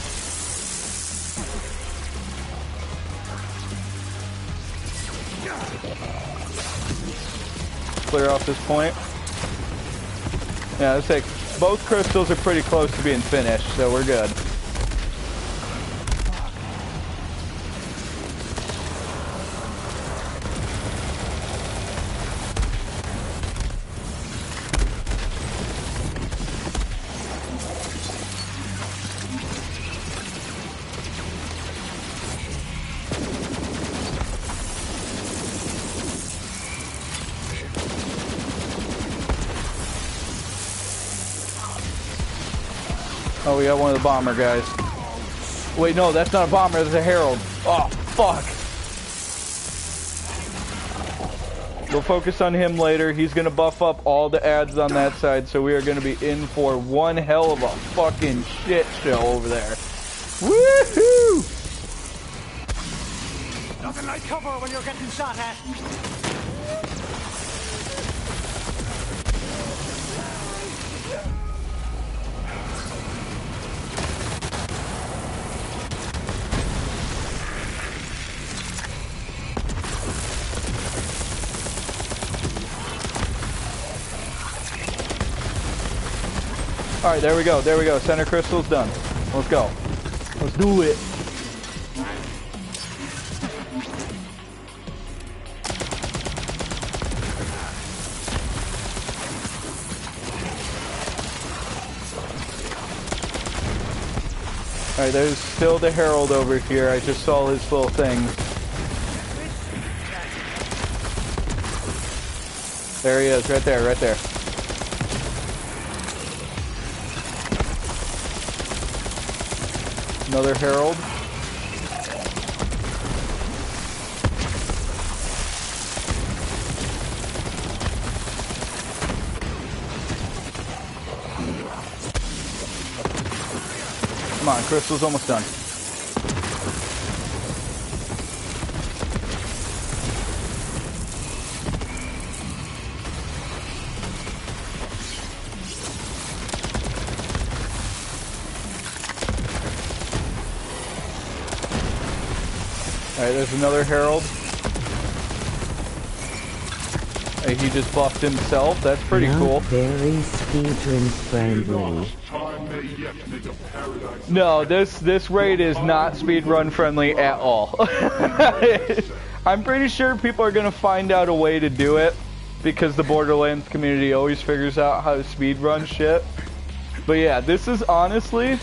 Clear off this point. Yeah, let's say both crystals are pretty close to being finished, so we're good. Oh, we got one of the bomber guys. Wait, no, that's not a bomber, that's a herald. Oh, fuck. We'll focus on him later. He's gonna buff up all the ads on that side, so we are gonna be in for one hell of a fucking shit show over there. Woohoo! Nothing like cover when you're getting shot at. Alright, there we go, there we go. Center crystal's done. Let's go. Let's do it. Alright, there's still the herald over here. I just saw his little thing. There he is, right there, right there. Another herald. Come on, crystal's almost done. Alright, there's another herald. Hey, he just buffed himself. That's pretty cool. Very speedrun friendly. No, this raid is not speedrun friendly at all. I'm pretty sure people are gonna find out a way to do it because the Borderlands community always figures out how to speedrun shit. But yeah, this is honestly,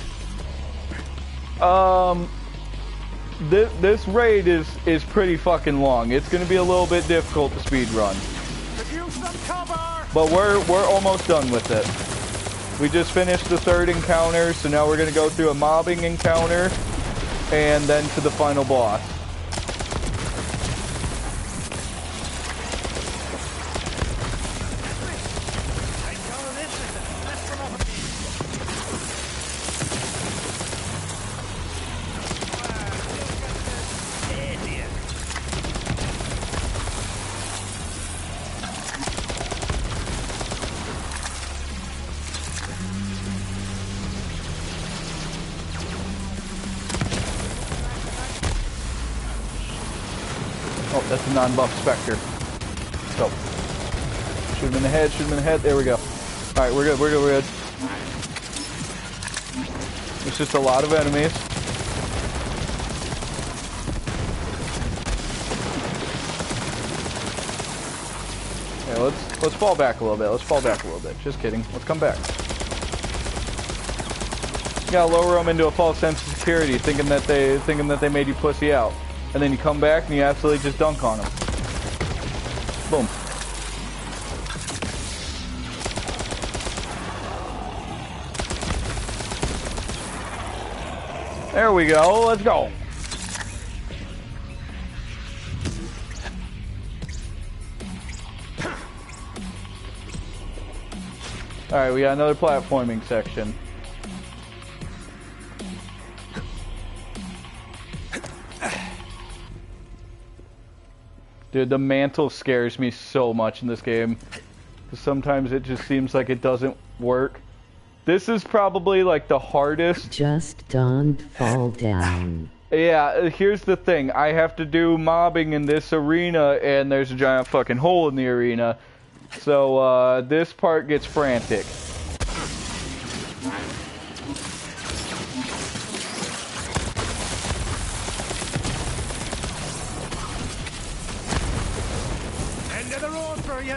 this raid is pretty fucking long. It's gonna be a little bit difficult to speedrun. But we're almost done with it. We just finished the third encounter, so now we're gonna go through a mobbing encounter and then to the final boss. Oh, that's a non-buff Spectre. Let's go. Shoot him in the head, shoot him in the head. There we go. Alright, we're good, we're good, we're good. There's just a lot of enemies. let's fall back a little bit. Let's fall back a little bit. Just kidding. Let's come back. You gotta lower them into a false sense of security, thinking that they made you pussy out, and then you come back and you absolutely just dunk on them. Boom. There we go. Let's go. Alright, we got another platforming section. Dude, the mantle scares me so much in this game. Because sometimes it just seems like it doesn't work. This is probably like the hardest. Just don't fall down. Yeah, here's the thing. I have to do mobbing in this arena, and there's a giant fucking hole in the arena. So, this part gets frantic. End of the road for you.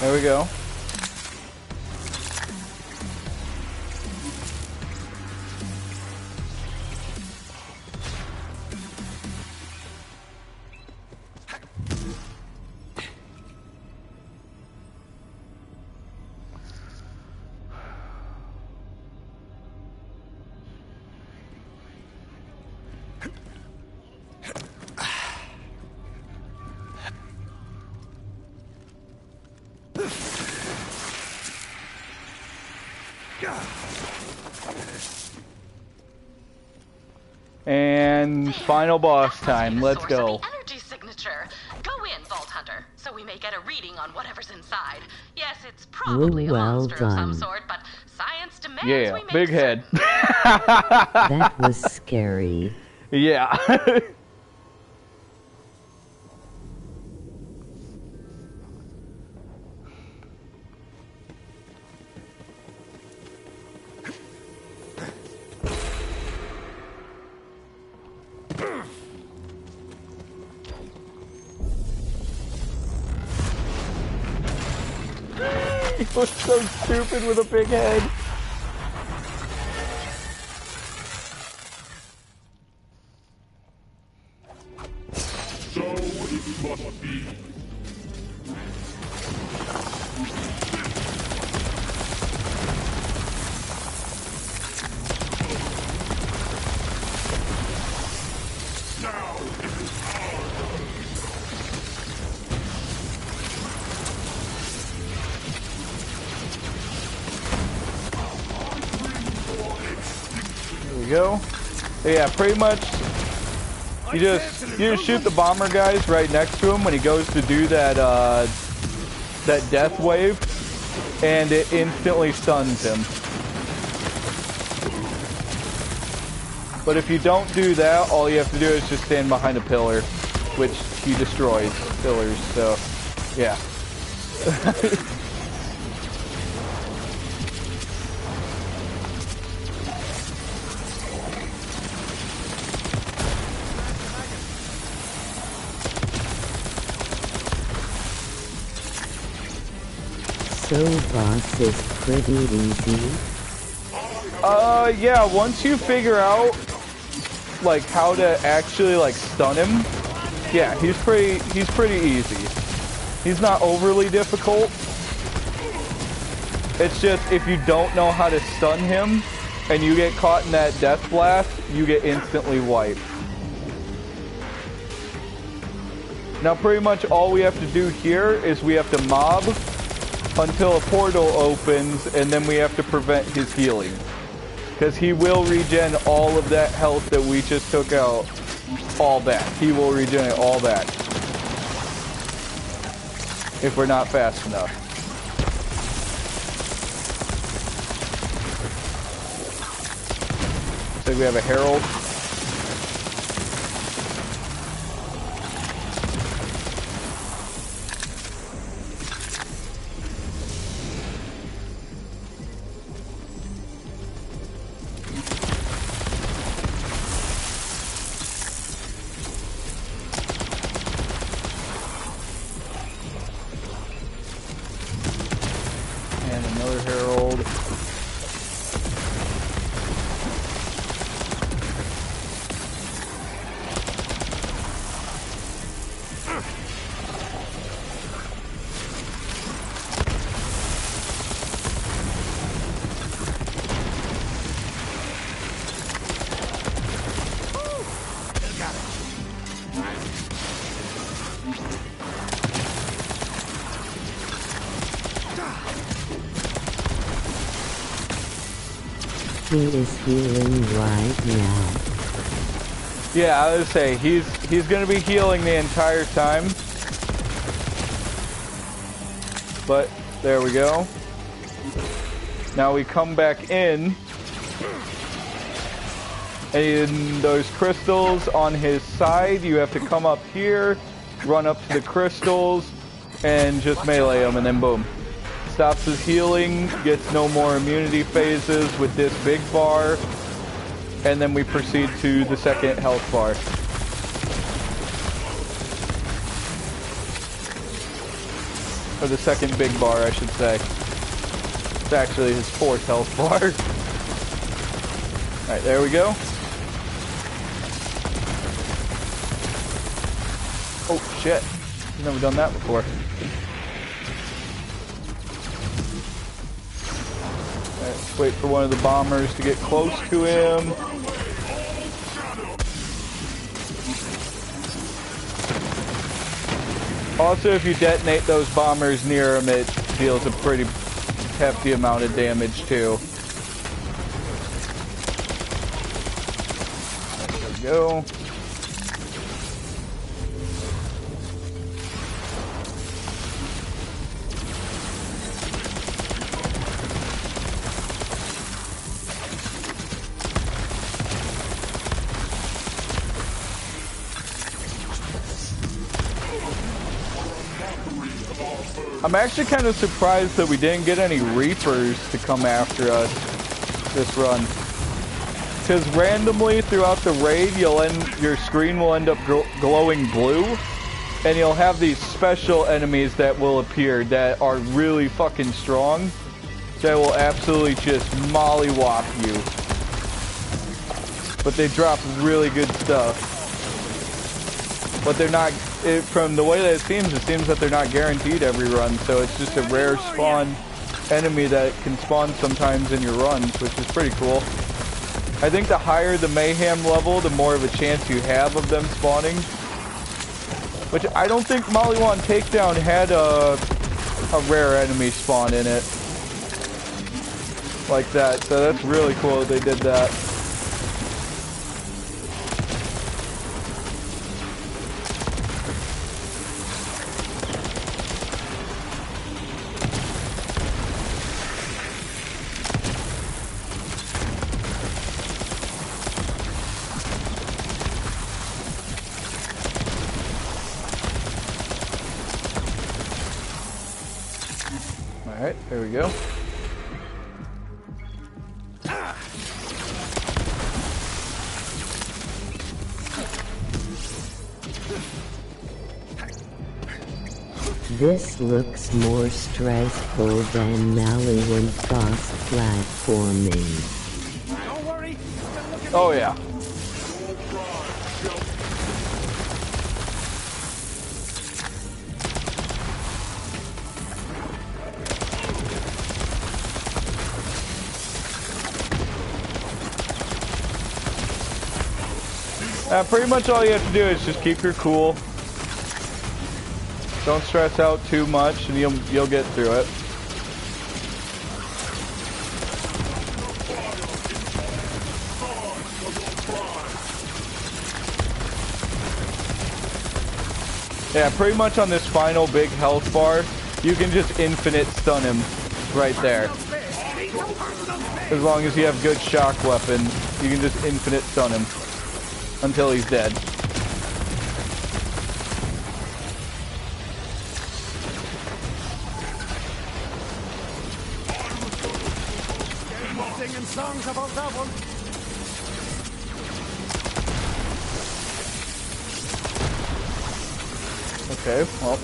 There we go. And final boss time. Let's go. The energy signature. Go in, Vault Hunter, so we may get a reading on whatever's inside. Yes, it's probably a monster of some sort, but science demands we make big head. That was scary. Yeah. He was so stupid with a big head. So it must be. Now it is our turn. There we go. Yeah, pretty much. You just shoot the bomber guys right next to him when he goes to do that that death wave, and it instantly stuns him. But if you don't do that, all you have to do is just stand behind a pillar, which he destroys pillars. So, yeah. So boss is pretty easy. Yeah, once you figure out like how to actually like stun him, yeah, he's pretty easy. He's not overly difficult. It's just if you don't know how to stun him and you get caught in that death blast, you get instantly wiped. Now pretty much all we have to do here is we have to mob until a portal opens, and then we have to prevent his healing. Because he will regen all of that health that we just took out. All back. He will regen it all back. If we're not fast enough. Looks like we have a herald. He is healing right now. Yeah, I would say he's gonna be healing the entire time. But there we go. Now we come back in, and those crystals on his side, you have to come up here, run up to the crystals, and just melee him, and then boom. Stops his healing, gets no more immunity phases with this big bar, and then we proceed to the second health bar. Or the second big bar, I should say. It's actually his fourth health bar. Alright, there we go. Oh shit, I've never done that before. Let's wait for one of the bombers to get close to him. Also, if you detonate those bombers near him, it deals a pretty hefty amount of damage too. There we go. I'm actually kind of surprised that we didn't get any Reapers to come after us this run. Because randomly throughout the raid, your screen will end up glowing blue, and you'll have these special enemies that will appear that are really fucking strong, that will absolutely just mollywop you. But they drop really good stuff. But they're not, from the way that it seems that they're not guaranteed every run, so it's just a rare spawn enemy that can spawn sometimes in your runs, which is pretty cool. I think the higher the mayhem level, the more of a chance you have of them spawning. Which I don't think Maliwan Takedown had a rare enemy spawn in it. Like that, so that's really cool that they did that. Alright, there we go. This looks more stressful than Maliwan Frost platforming. Don't worry. Oh yeah. Pretty much all you have to do is just keep your cool. Don't stress out too much, and you'll get through it. Yeah, pretty much on this final big health bar, you can just infinite stun him right there. As long as you have good shock weapon, you can just infinite stun him until he's dead. Singing songs about that one. Okay, well.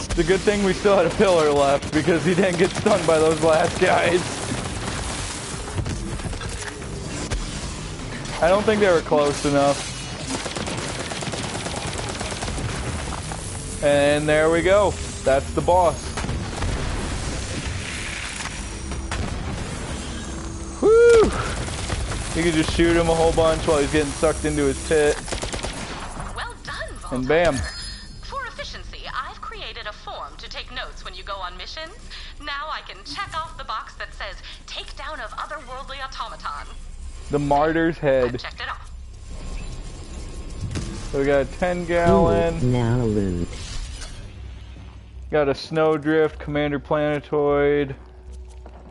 It's a good thing we still had a pillar left because he didn't get stung by those last guys. I don't think they were close enough. And there we go. That's the boss. Whew! You can just shoot him a whole bunch while he's getting sucked into his pit. Well done, Vault And bam. Hunter. For efficiency, I've created a form to take notes when you go on missions. Now I can check off the box that says Takedown of Otherworldly Automaton. The Martyr's Head. I've checked it off. So we got a 10-gallon. Ooh, now loot. Got a Snowdrift, Commander Planetoid.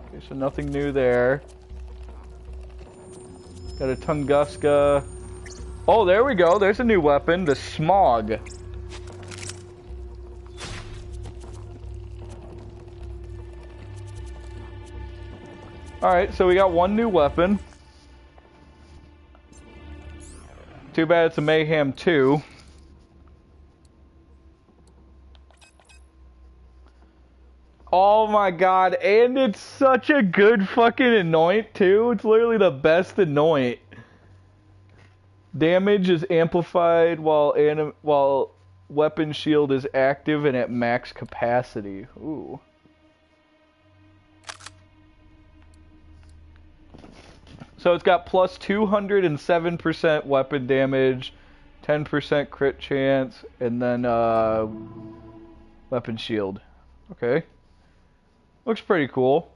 Okay, so nothing new there. Got a Tunguska. Oh, there we go. There's a new weapon, the Smog. Alright, so we got one new weapon. Too bad it's a Mayhem 2. Oh my god, and it's such a good fucking anoint too. It's literally the best anoint. Damage is amplified while weapon shield is active and at max capacity. Ooh. So it's got plus 207% weapon damage, 10% crit chance, and then weapon shield. Okay. Looks pretty cool.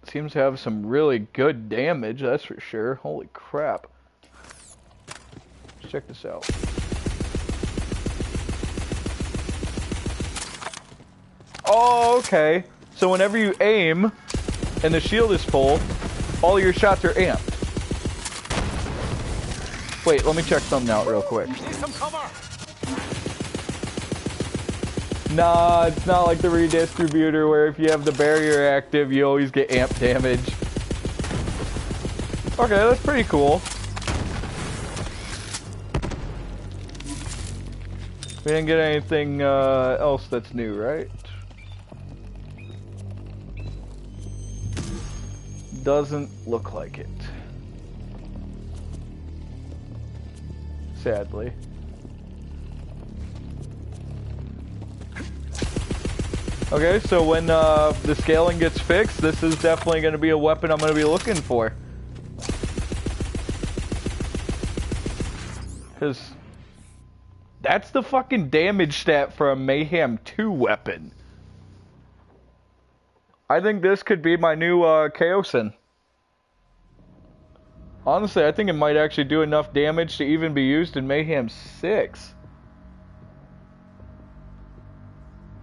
Seems to have some really good damage, that's for sure. Holy crap. Let's check this out. Oh, okay. So whenever you aim and the shield is full, all your shots are amped. Wait, let me check something out real quick. Need some cover. Nah, it's not like the redistributor where if you have the barrier active, you always get amp damage. Okay, that's pretty cool. We didn't get anything else that's new, right? Doesn't look like it. Sadly. Okay, so when the scaling gets fixed, this is definitely going to be a weapon I'm going to be looking for. Because that's the fucking damage stat for a Mayhem 2 weapon. I think this could be my new Chaosin. Honestly, I think it might actually do enough damage to even be used in Mayhem 6.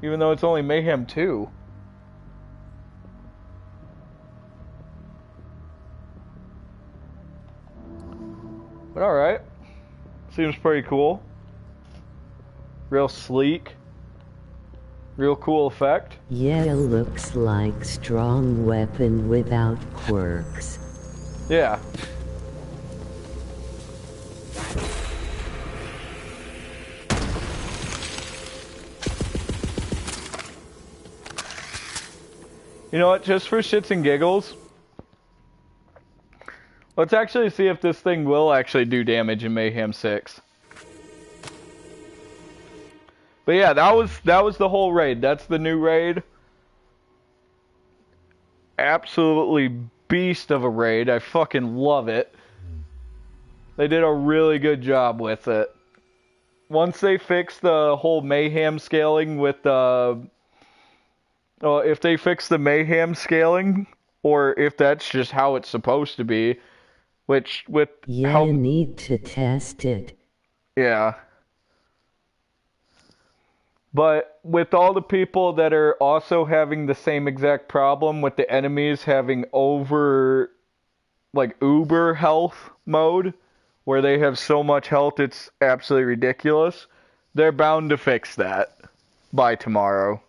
Even though it's only Mayhem 2. But alright. Seems pretty cool. Real sleek. Real cool effect. Yeah, looks like strong weapon without quirks. Yeah. You know what, just for shits and giggles, let's actually see if this thing will actually do damage in Mayhem 6. But yeah, that was the whole raid. That's the new raid. Absolutely beast of a raid. I fucking love it. They did a really good job with it. Once they fix the whole mayhem scaling with if they fix the mayhem scaling, or if that's just how it's supposed to be, which with how... need to test it. Yeah. But with all the people that are also having the same exact problem with the enemies having uber health mode, where they have so much health it's absolutely ridiculous, they're bound to fix that by tomorrow.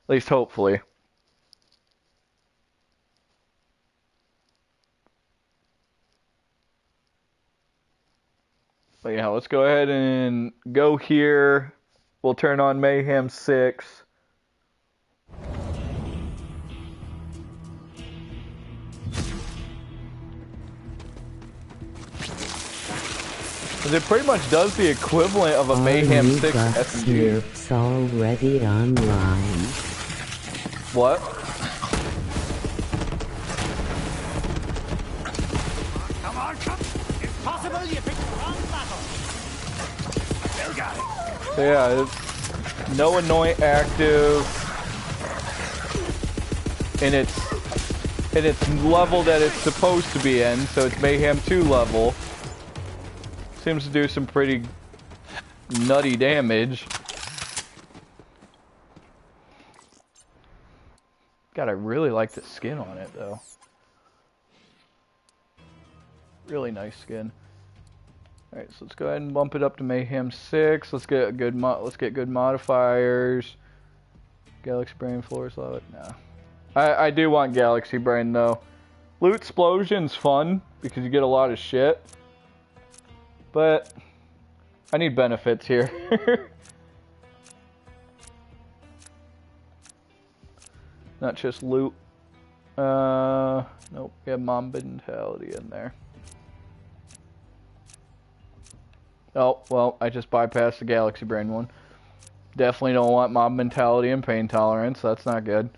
At least hopefully. But yeah, let's go ahead and go here. We'll turn on Mayhem 6. It pretty much does the equivalent of a Mayhem 6 SMG. It's already online. What? Come on, come. It's possible you picked the wrong battle. Still got it. So yeah, it's no anoint active. And it's level that it's supposed to be in, so it's Mayhem 2 level. Seems to do some pretty nutty damage. God, I really like the skin on it though. Really nice skin. Alright, so let's go ahead and bump it up to Mayhem 6. Let's get good modifiers. Galaxy Brain, Floors, love it. No. I do want Galaxy Brain though. Loot Explosion's fun because you get a lot of shit. But I need benefits here. Not just loot. Nope, we have Mom Mentality in there. Oh, well, I just bypassed the Galaxy Brain one. Definitely don't want Mob Mentality and Pain Tolerance. That's not good.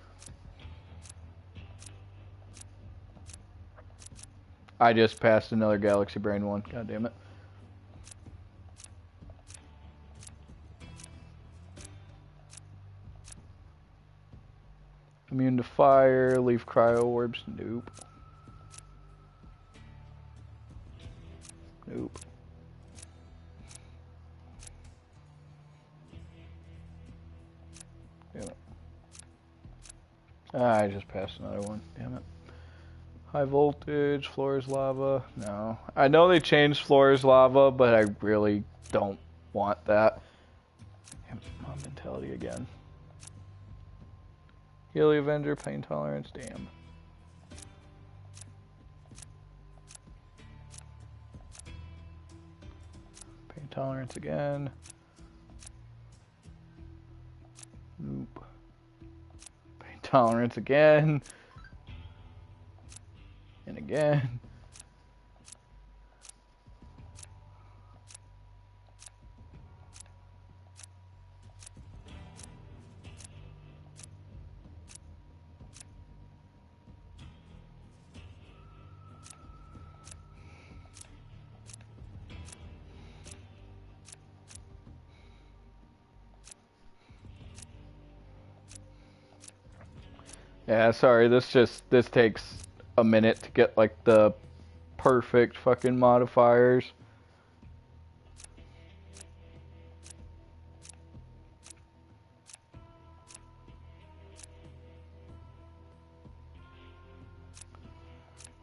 I just passed another Galaxy Brain one. God damn it. Immune to fire, leave cryo orbs, nope. Nope. Damn it. Ah, I just passed another one, damn it. High voltage, floors lava, no. I know they changed floors lava, but I really don't want that. Damn, Mom Mentality again. Healy Avenger, Pain Tolerance, damn. Pain Tolerance again. Nope. Pain Tolerance again. And again. Yeah, sorry, this takes a minute to get like the perfect fucking modifiers.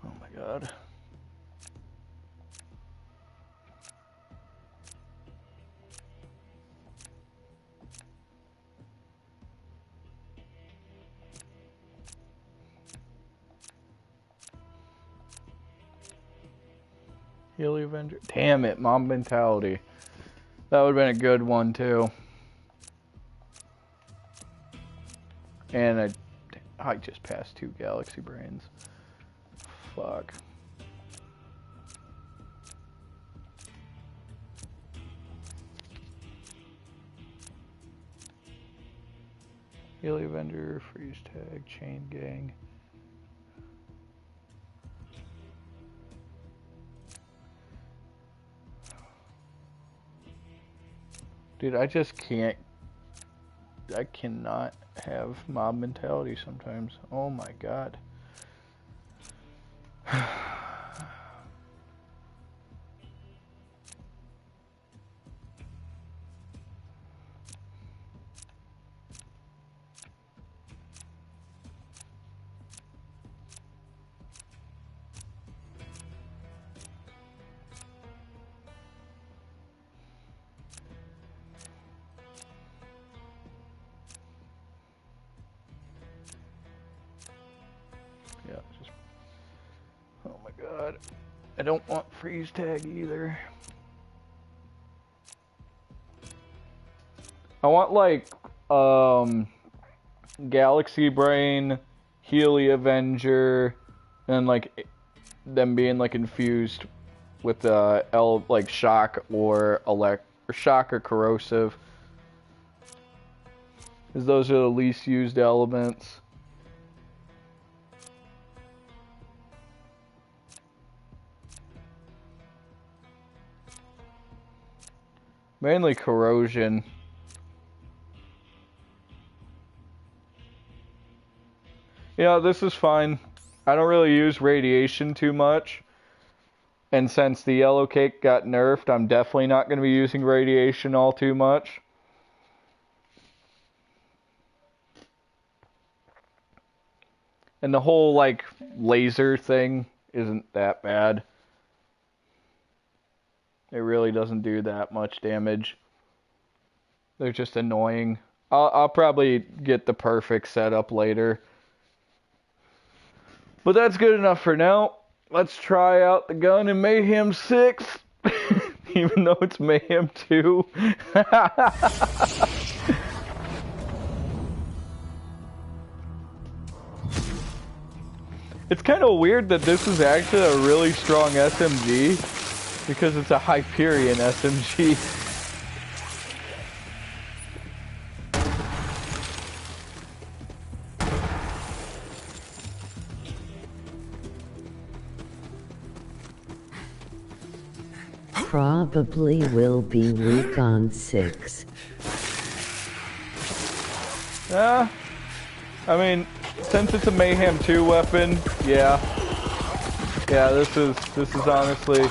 Oh my god. Healy Avenger. Damn it, Mom Mentality. That would have been a good one too. And I just passed 2 Galaxy Brains. Fuck. Healy Avenger, freeze tag, chain gang. Dude, I just can't. I cannot have mob mentality sometimes. Oh my god. Yeah, just. Oh my god. I don't want freeze tag either. I want like Galaxy Brain, Healy Avenger, and like them being like infused with like shock or shock or corrosive. Because those are the least used elements. Mainly corrosion. Yeah, this is fine. I don't really use radiation too much. And since the yellow cake got nerfed, I'm definitely not going to be using radiation all too much. And the whole, like, laser thing isn't that bad. It really doesn't do that much damage. They're just annoying. I'll probably get the perfect setup later. But that's good enough for now. Let's try out the gun in Mayhem 6. Even though it's Mayhem 2. It's kind of weird that this is actually a really strong SMG. Because it's a Hyperion SMG. Probably will be weak on 6. I mean, since it's a Mayhem 2 weapon, yeah. Yeah, this is honestly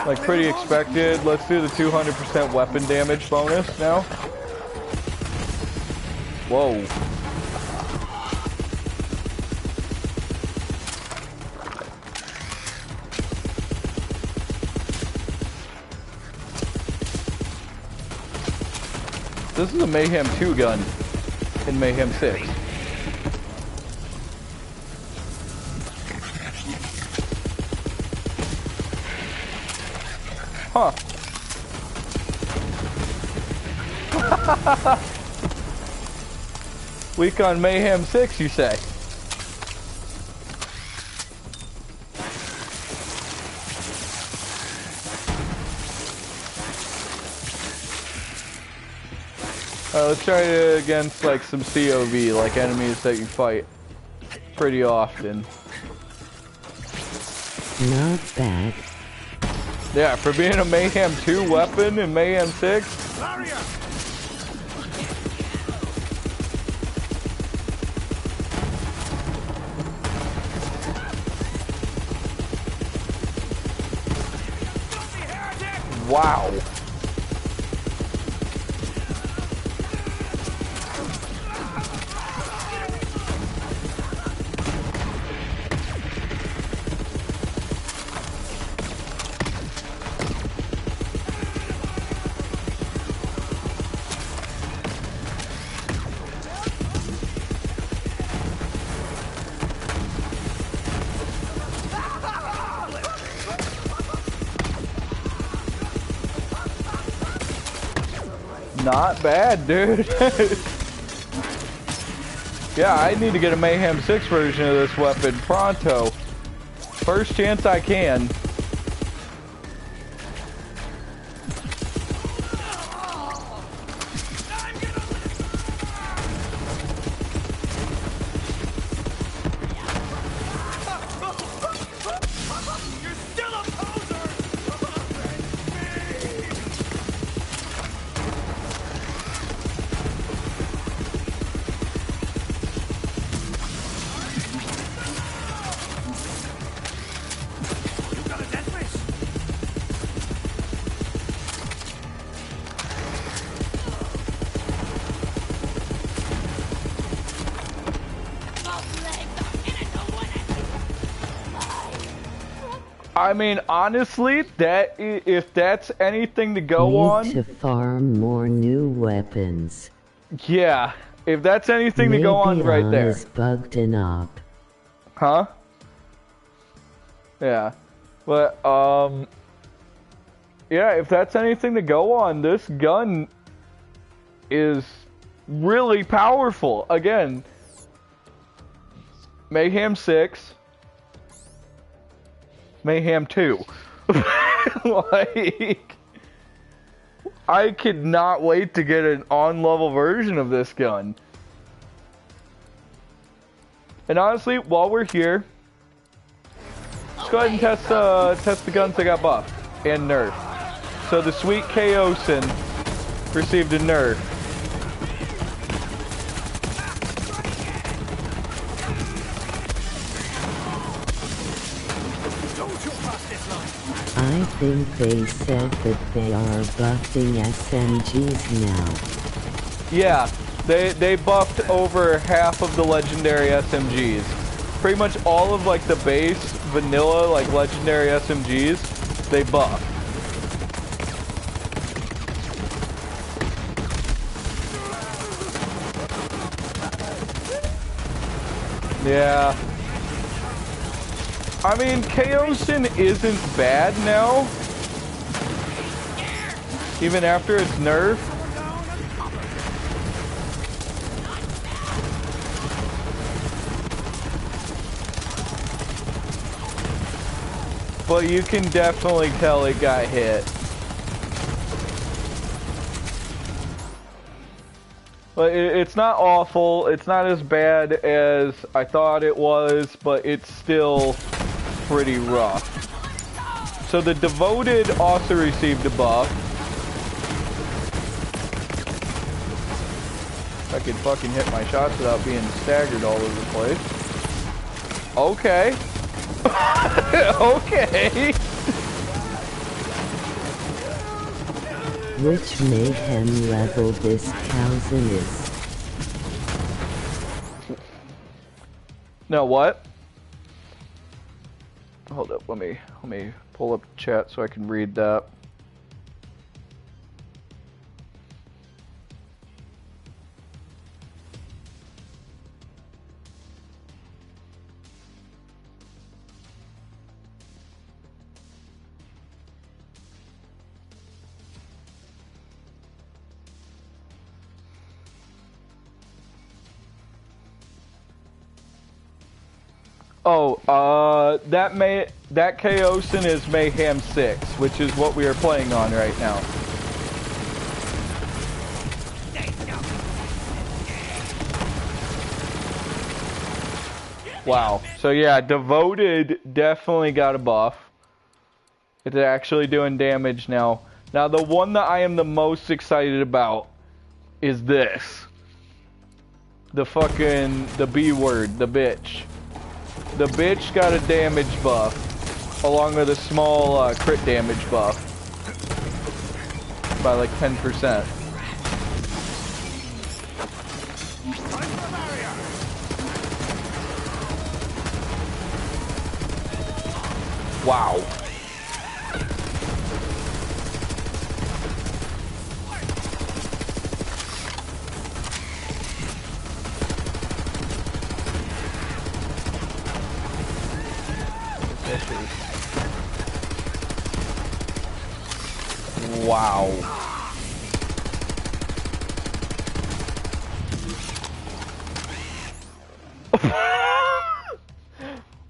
like pretty expected. Let's do the 200% weapon damage bonus now. Whoa. This is a Mayhem 2 gun in Mayhem 6. Huh. Weak on Mayhem 6, you say? Let's try it against like some COV, like enemies that you fight pretty often. Not bad. Yeah, for being a Mayhem 2 weapon in Mayhem 6. Wow. Not bad, dude. Yeah, I need to get a Mayhem 6 version of this weapon pronto. First chance I can. I mean, honestly, if that's anything to go on... Need to farm more new weapons. Yeah, if that's anything to go on right there. Maybe is bugged up. Huh? Yeah. But, yeah, if that's anything to go on, this gun is really powerful. Again, Mayhem 6, Mayhem 2. Like, I could not wait to get an on-level version of this gun. And honestly, while we're here, let's go ahead and test the guns that got buffed and nerfed. So the sweet Chaosin received a nerf. I think they said that they are buffing SMGs now. Yeah, they buffed over half of the legendary SMGs. Pretty much all of like the base vanilla like legendary SMGs, they buffed. Yeah. I mean, Chaosin isn't bad now. Even after its nerf. But you can definitely tell it got hit. But it's not awful. It's not as bad as I thought it was, but it's still pretty rough. So the Devoted also received a buff. I could fucking hit my shots without being staggered all over the place. Okay. Okay. Which Mayhem level this Calzin is? No, what? Hold up, let me pull up the chat so I can read that. Oh, that Chaosin is Mayhem 6, which is what we are playing on right now. Wow. So yeah, Devoted definitely got a buff. It's actually doing damage now. Now the one that I am the most excited about is this. The B word, the bitch. The bitch got a damage buff, along with a small crit damage buff, by like 10%. Wow. Wow.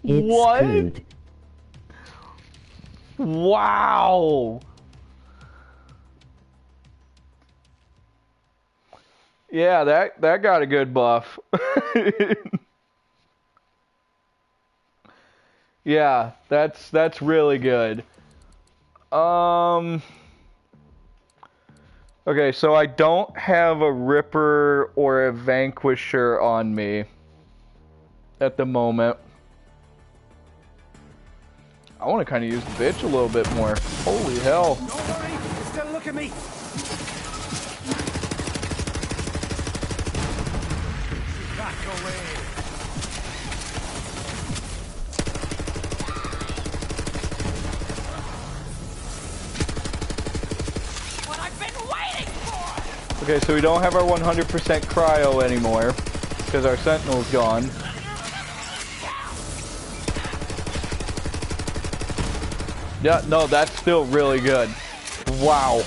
It's what? Good. Wow. Yeah, that got a good buff. Yeah, that's really good. Okay, so I don't have a Ripper or a Vanquisher on me at the moment. I want to kind of use the bitch a little bit more. Holy hell. Don't worry, still look at me. Back away. Okay, so we don't have our 100% cryo anymore, because our sentinel's gone. Yeah, no, that's still really good. Wow.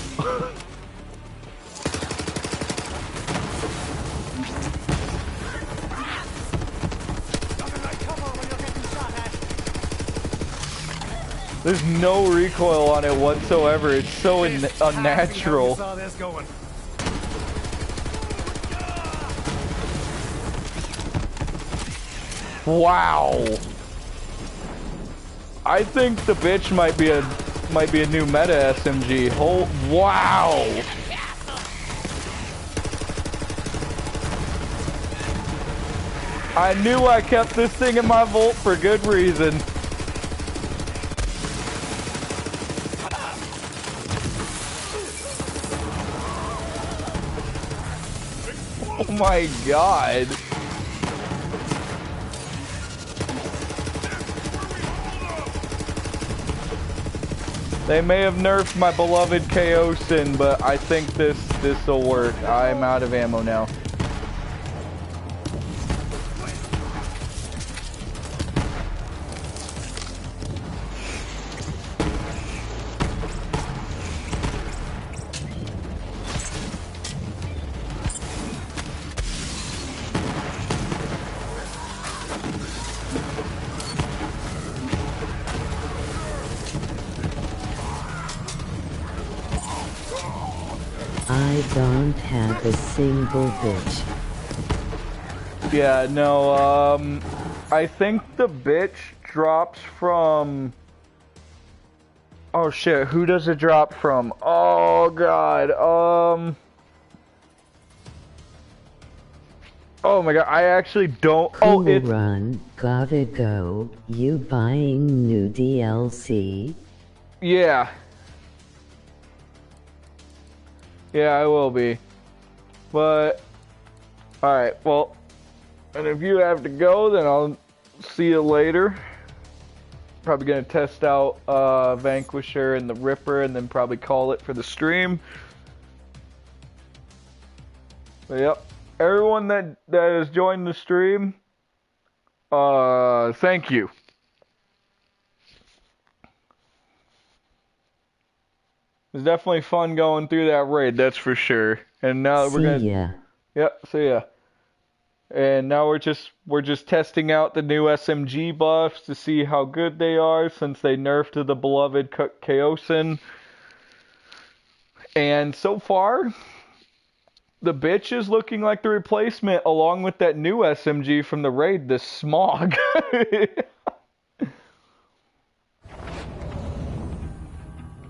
There's no recoil on it whatsoever. It's so unnatural. Wow. I think the bitch might be a new meta SMG. Wow. I knew I kept this thing in my vault for good reason. Oh my god. They may have nerfed my beloved Chaosin, but I think this'll work. I'm out of ammo now. I don't have a single bitch. Yeah, no, I think the bitch drops from... Oh shit, who does it drop from? Oh god, Oh my god, I actually don't... Cool Oh, it... Run, gotta go. You buying new DLC? Yeah. Yeah, I will be. But... Alright, well... And if you have to go, then I'll see you later. Probably gonna test out Vanquisher and the Ripper, and then probably call it for the stream. But yep. Everyone that has joined the stream, thank you. It's definitely fun going through that raid, that's for sure. And now we're gonna... See ya. Yep, see ya. And now we're just testing out the new SMG buffs to see how good they are since they nerfed the beloved Chaosin. And so far, the bitch is looking like the replacement along with that new SMG from the raid, the Smog. I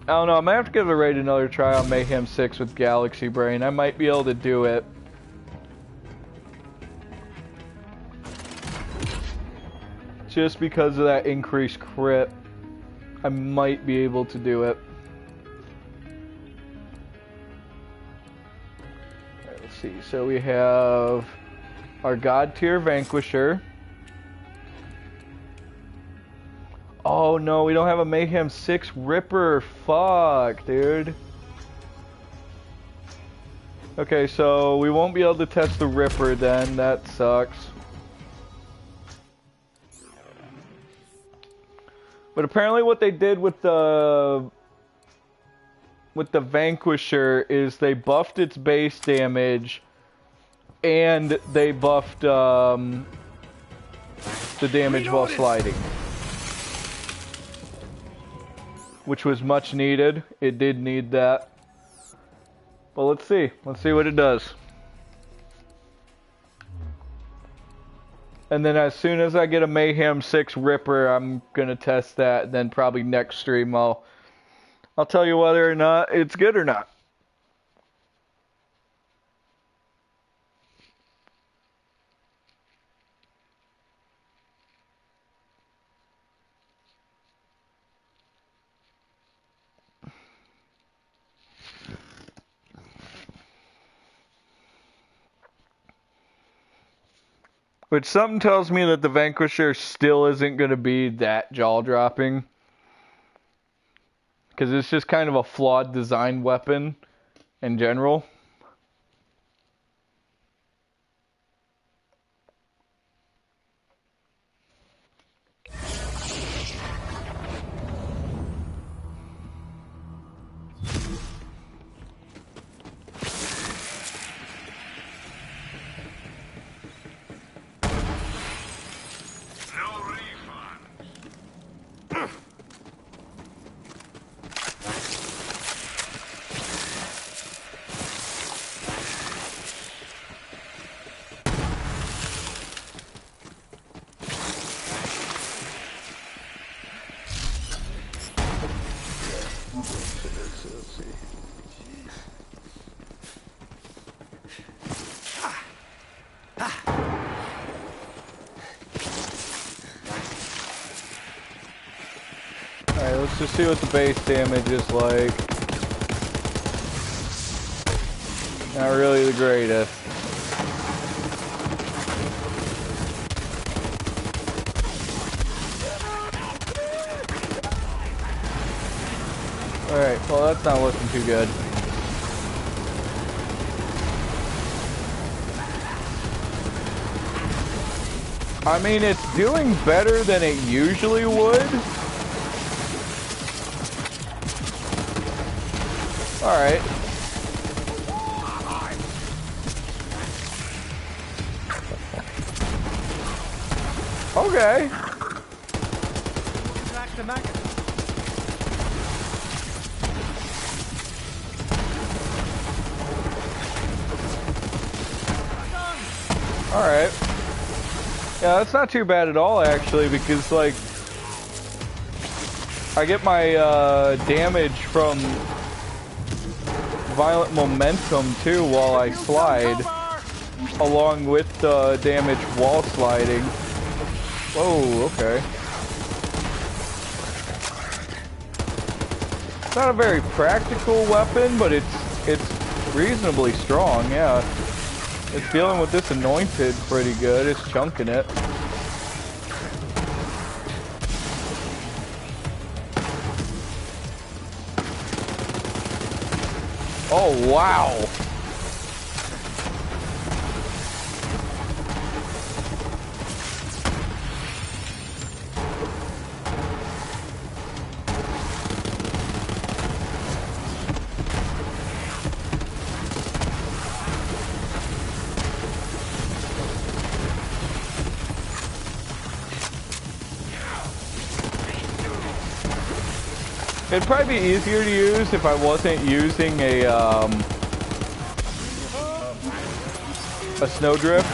don't know, I might have to give the raid another try on Mayhem 6 with Galaxy Brain. I might be able to do it. Just because of that increased crit, I might be able to do it. Alright, let's see, so we have our God tier Vanquisher. Oh no, we don't have a Mayhem 6 Ripper. Fuck, dude. Okay, so we won't be able to test the Ripper then. That sucks. But apparently what they did with the Vanquisher is they buffed its base damage and they buffed the damage while sliding. Which was much needed. It did need that. But let's see. Let's see what it does. And then as soon as I get a Mayhem 6 Ripper, I'm gonna test that. And then probably next stream I'll tell you whether or not it's good or not. Which something tells me that the Vanquisher still isn't going to be that jaw-dropping. Because it's just kind of a flawed design weapon in general. just see what the base damage is like. Not really the greatest. Alright, well that's not looking too good. I mean, it's doing better than it usually would. Alright. Okay. Alright. Yeah, that's not too bad at all, actually, because, like, I get my damage from violent momentum, too, while I slide, along with the damage while sliding. Whoa, okay. It's not a very practical weapon, but it's reasonably strong, yeah. It's dealing with this anointed pretty good. It's chunking it. Oh, wow. It'd probably be easier to use if I wasn't using a snowdrift.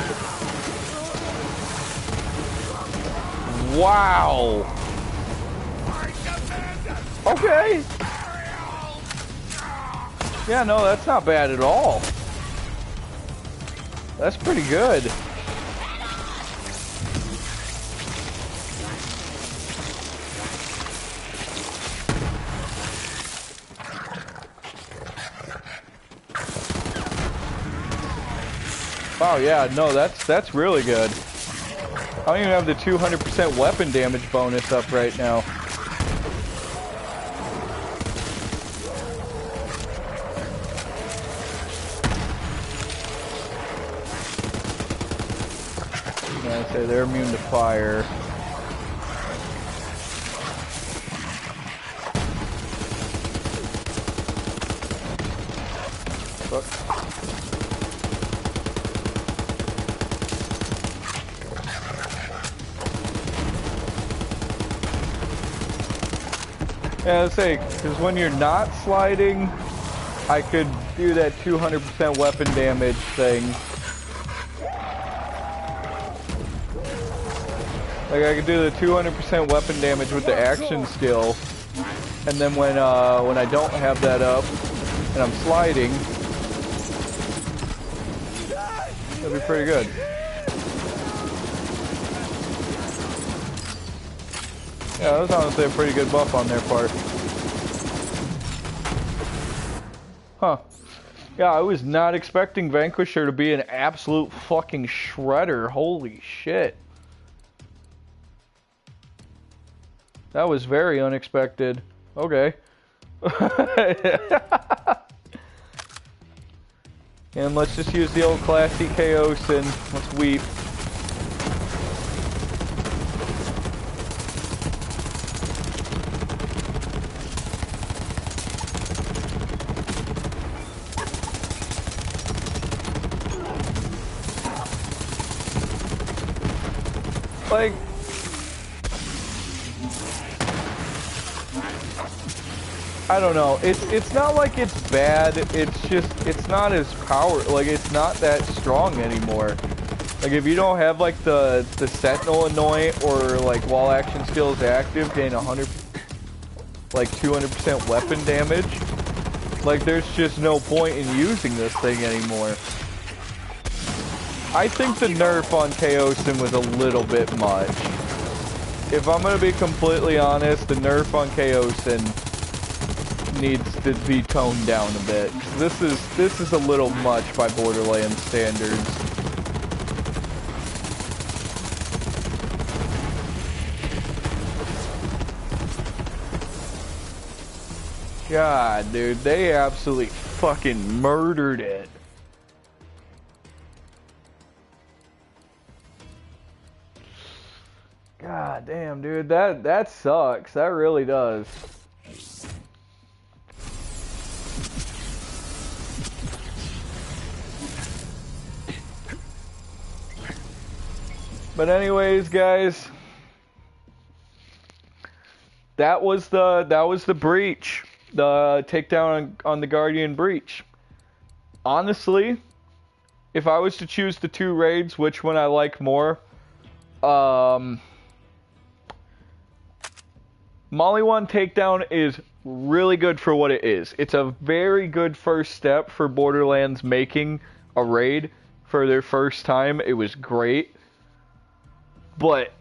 Wow. Okay. Yeah, no, that's not bad at all. That's pretty good. Oh yeah, no, that's really good. I don't even have the 200% weapon damage bonus up right now. Yeah, I say they're immune to fire. Fuck. Yeah, let's say, because when you're not sliding, I could do that 200% weapon damage thing. Like, I could do the 200% weapon damage with the action skill, and then when I don't have that up, and I'm sliding, that'd be pretty good. Yeah, that was honestly a pretty good buff on their part. Huh. Yeah, I was not expecting Vanquisher to be an absolute fucking shredder. Holy shit. That was very unexpected. Okay. And let's just use the old classy Chaos and let's weep. Like, I don't know. It's not like it's bad. It's just it's not as like it's not that strong anymore. Like if you don't have like the Sentinel Anoint or like wall action skills active, gain 200% weapon damage. Like there's just no point in using this thing anymore. I think the nerf on Chaosin was a little bit much. if I'm gonna be completely honest, the nerf on Chaosin needs to be toned down a bit. 'Cause this is a little much by Borderlands standards. God, dude, they absolutely fucking murdered it. God damn, dude, that sucks. That really does. But anyways, guys, that was the breach, the takedown on the Guardian breach. Honestly, if I was to choose the two raids, which one I like more, Molly 1 Takedown is really good for what it is. It's a very good first step for Borderlands making a raid for their first time. It was great. But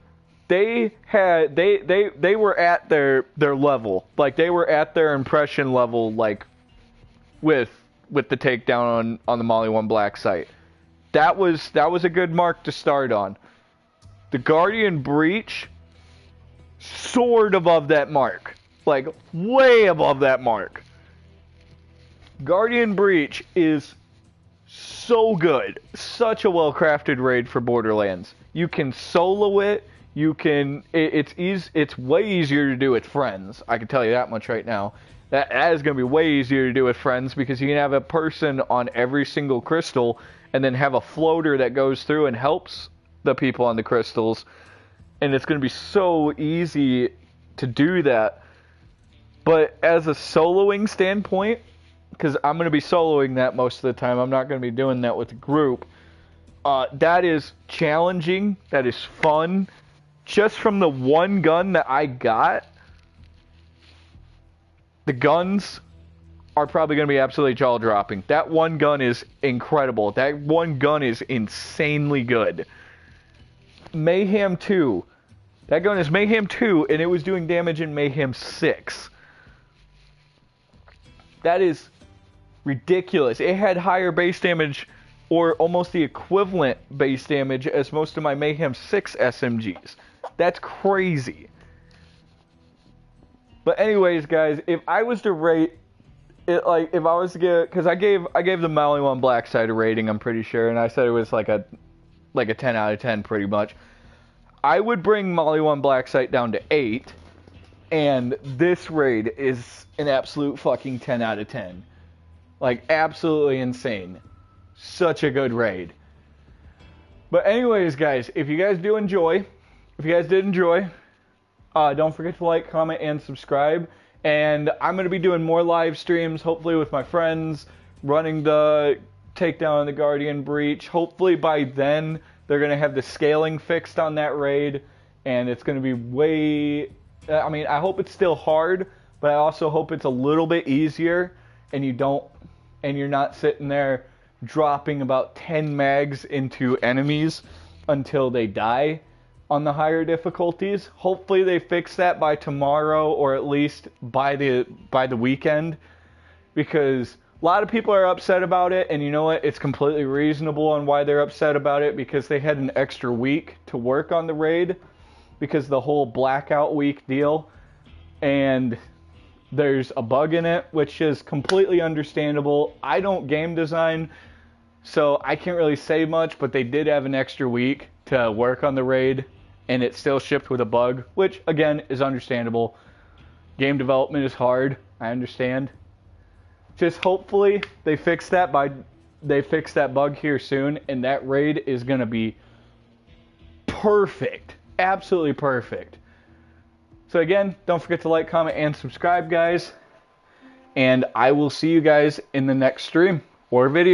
they were at their level. Like, they were at their impression level, like, with the takedown on the Molly 1 Black site. That was a good mark to start on. The Guardian breach soared above that mark. Like, way above that mark. Guardian breach is so good. Such a well-crafted raid for Borderlands. You can solo it. You can. It's way easier to do with friends. I can tell you that much right now. That is going to be way easier to do with friends because you can have a person on every single crystal and then have a floater that goes through and helps the people on the crystals. And it's going to be so easy to do that. But as a soloing standpoint, because I'm going to be soloing that most of the time, I'm not going to be doing that with a group. That is challenging. That is fun. Just from the one gun that I got, the guns are probably going to be absolutely jaw-dropping. That one gun is incredible. That one gun is insanely good. Mayhem 2. That gun is Mayhem 2, and it was doing damage in Mayhem 6. That is ridiculous. It had higher base damage, or almost the equivalent base damage, as most of my Mayhem 6 SMGs. That's crazy. But anyways, guys, if I was to rate it, like, if I was to get, because I gave the Molly 1 Black side a rating, I'm pretty sure, and I said it was like a 10 out of 10, pretty much. I would bring Molly 1 Black site down to 8, and this raid is an absolute fucking 10 out of 10. Like, absolutely insane. Such a good raid. But anyways, guys, if you guys did enjoy, don't forget to like, comment, and subscribe. And I'm going to be doing more live streams, hopefully with my friends, running the takedown on the Guardian breach. Hopefully by then, they're going to have the scaling fixed on that raid. And it's going to be way... I mean, I hope it's still hard, but I also hope it's a little bit easier. And you're not sitting there dropping about 10 mags into enemies until they die on the higher difficulties. Hopefully they fix that by tomorrow, or at least by the weekend, because a lot of people are upset about it, and you know what, it's completely reasonable on why they're upset about it, because they had an extra week to work on the raid because the whole blackout week deal, and there's a bug in it, which is completely understandable. I don't game design, so I can't really say much, but they did have an extra week to work on the raid, and it still shipped with a bug, which, again, is understandable. Game development is hard, I understand. Just hopefully they fix that bug here soon, and that raid is going to be perfect. Absolutely perfect. So again, don't forget to like, comment, and subscribe, guys. And I will see you guys in the next stream or video.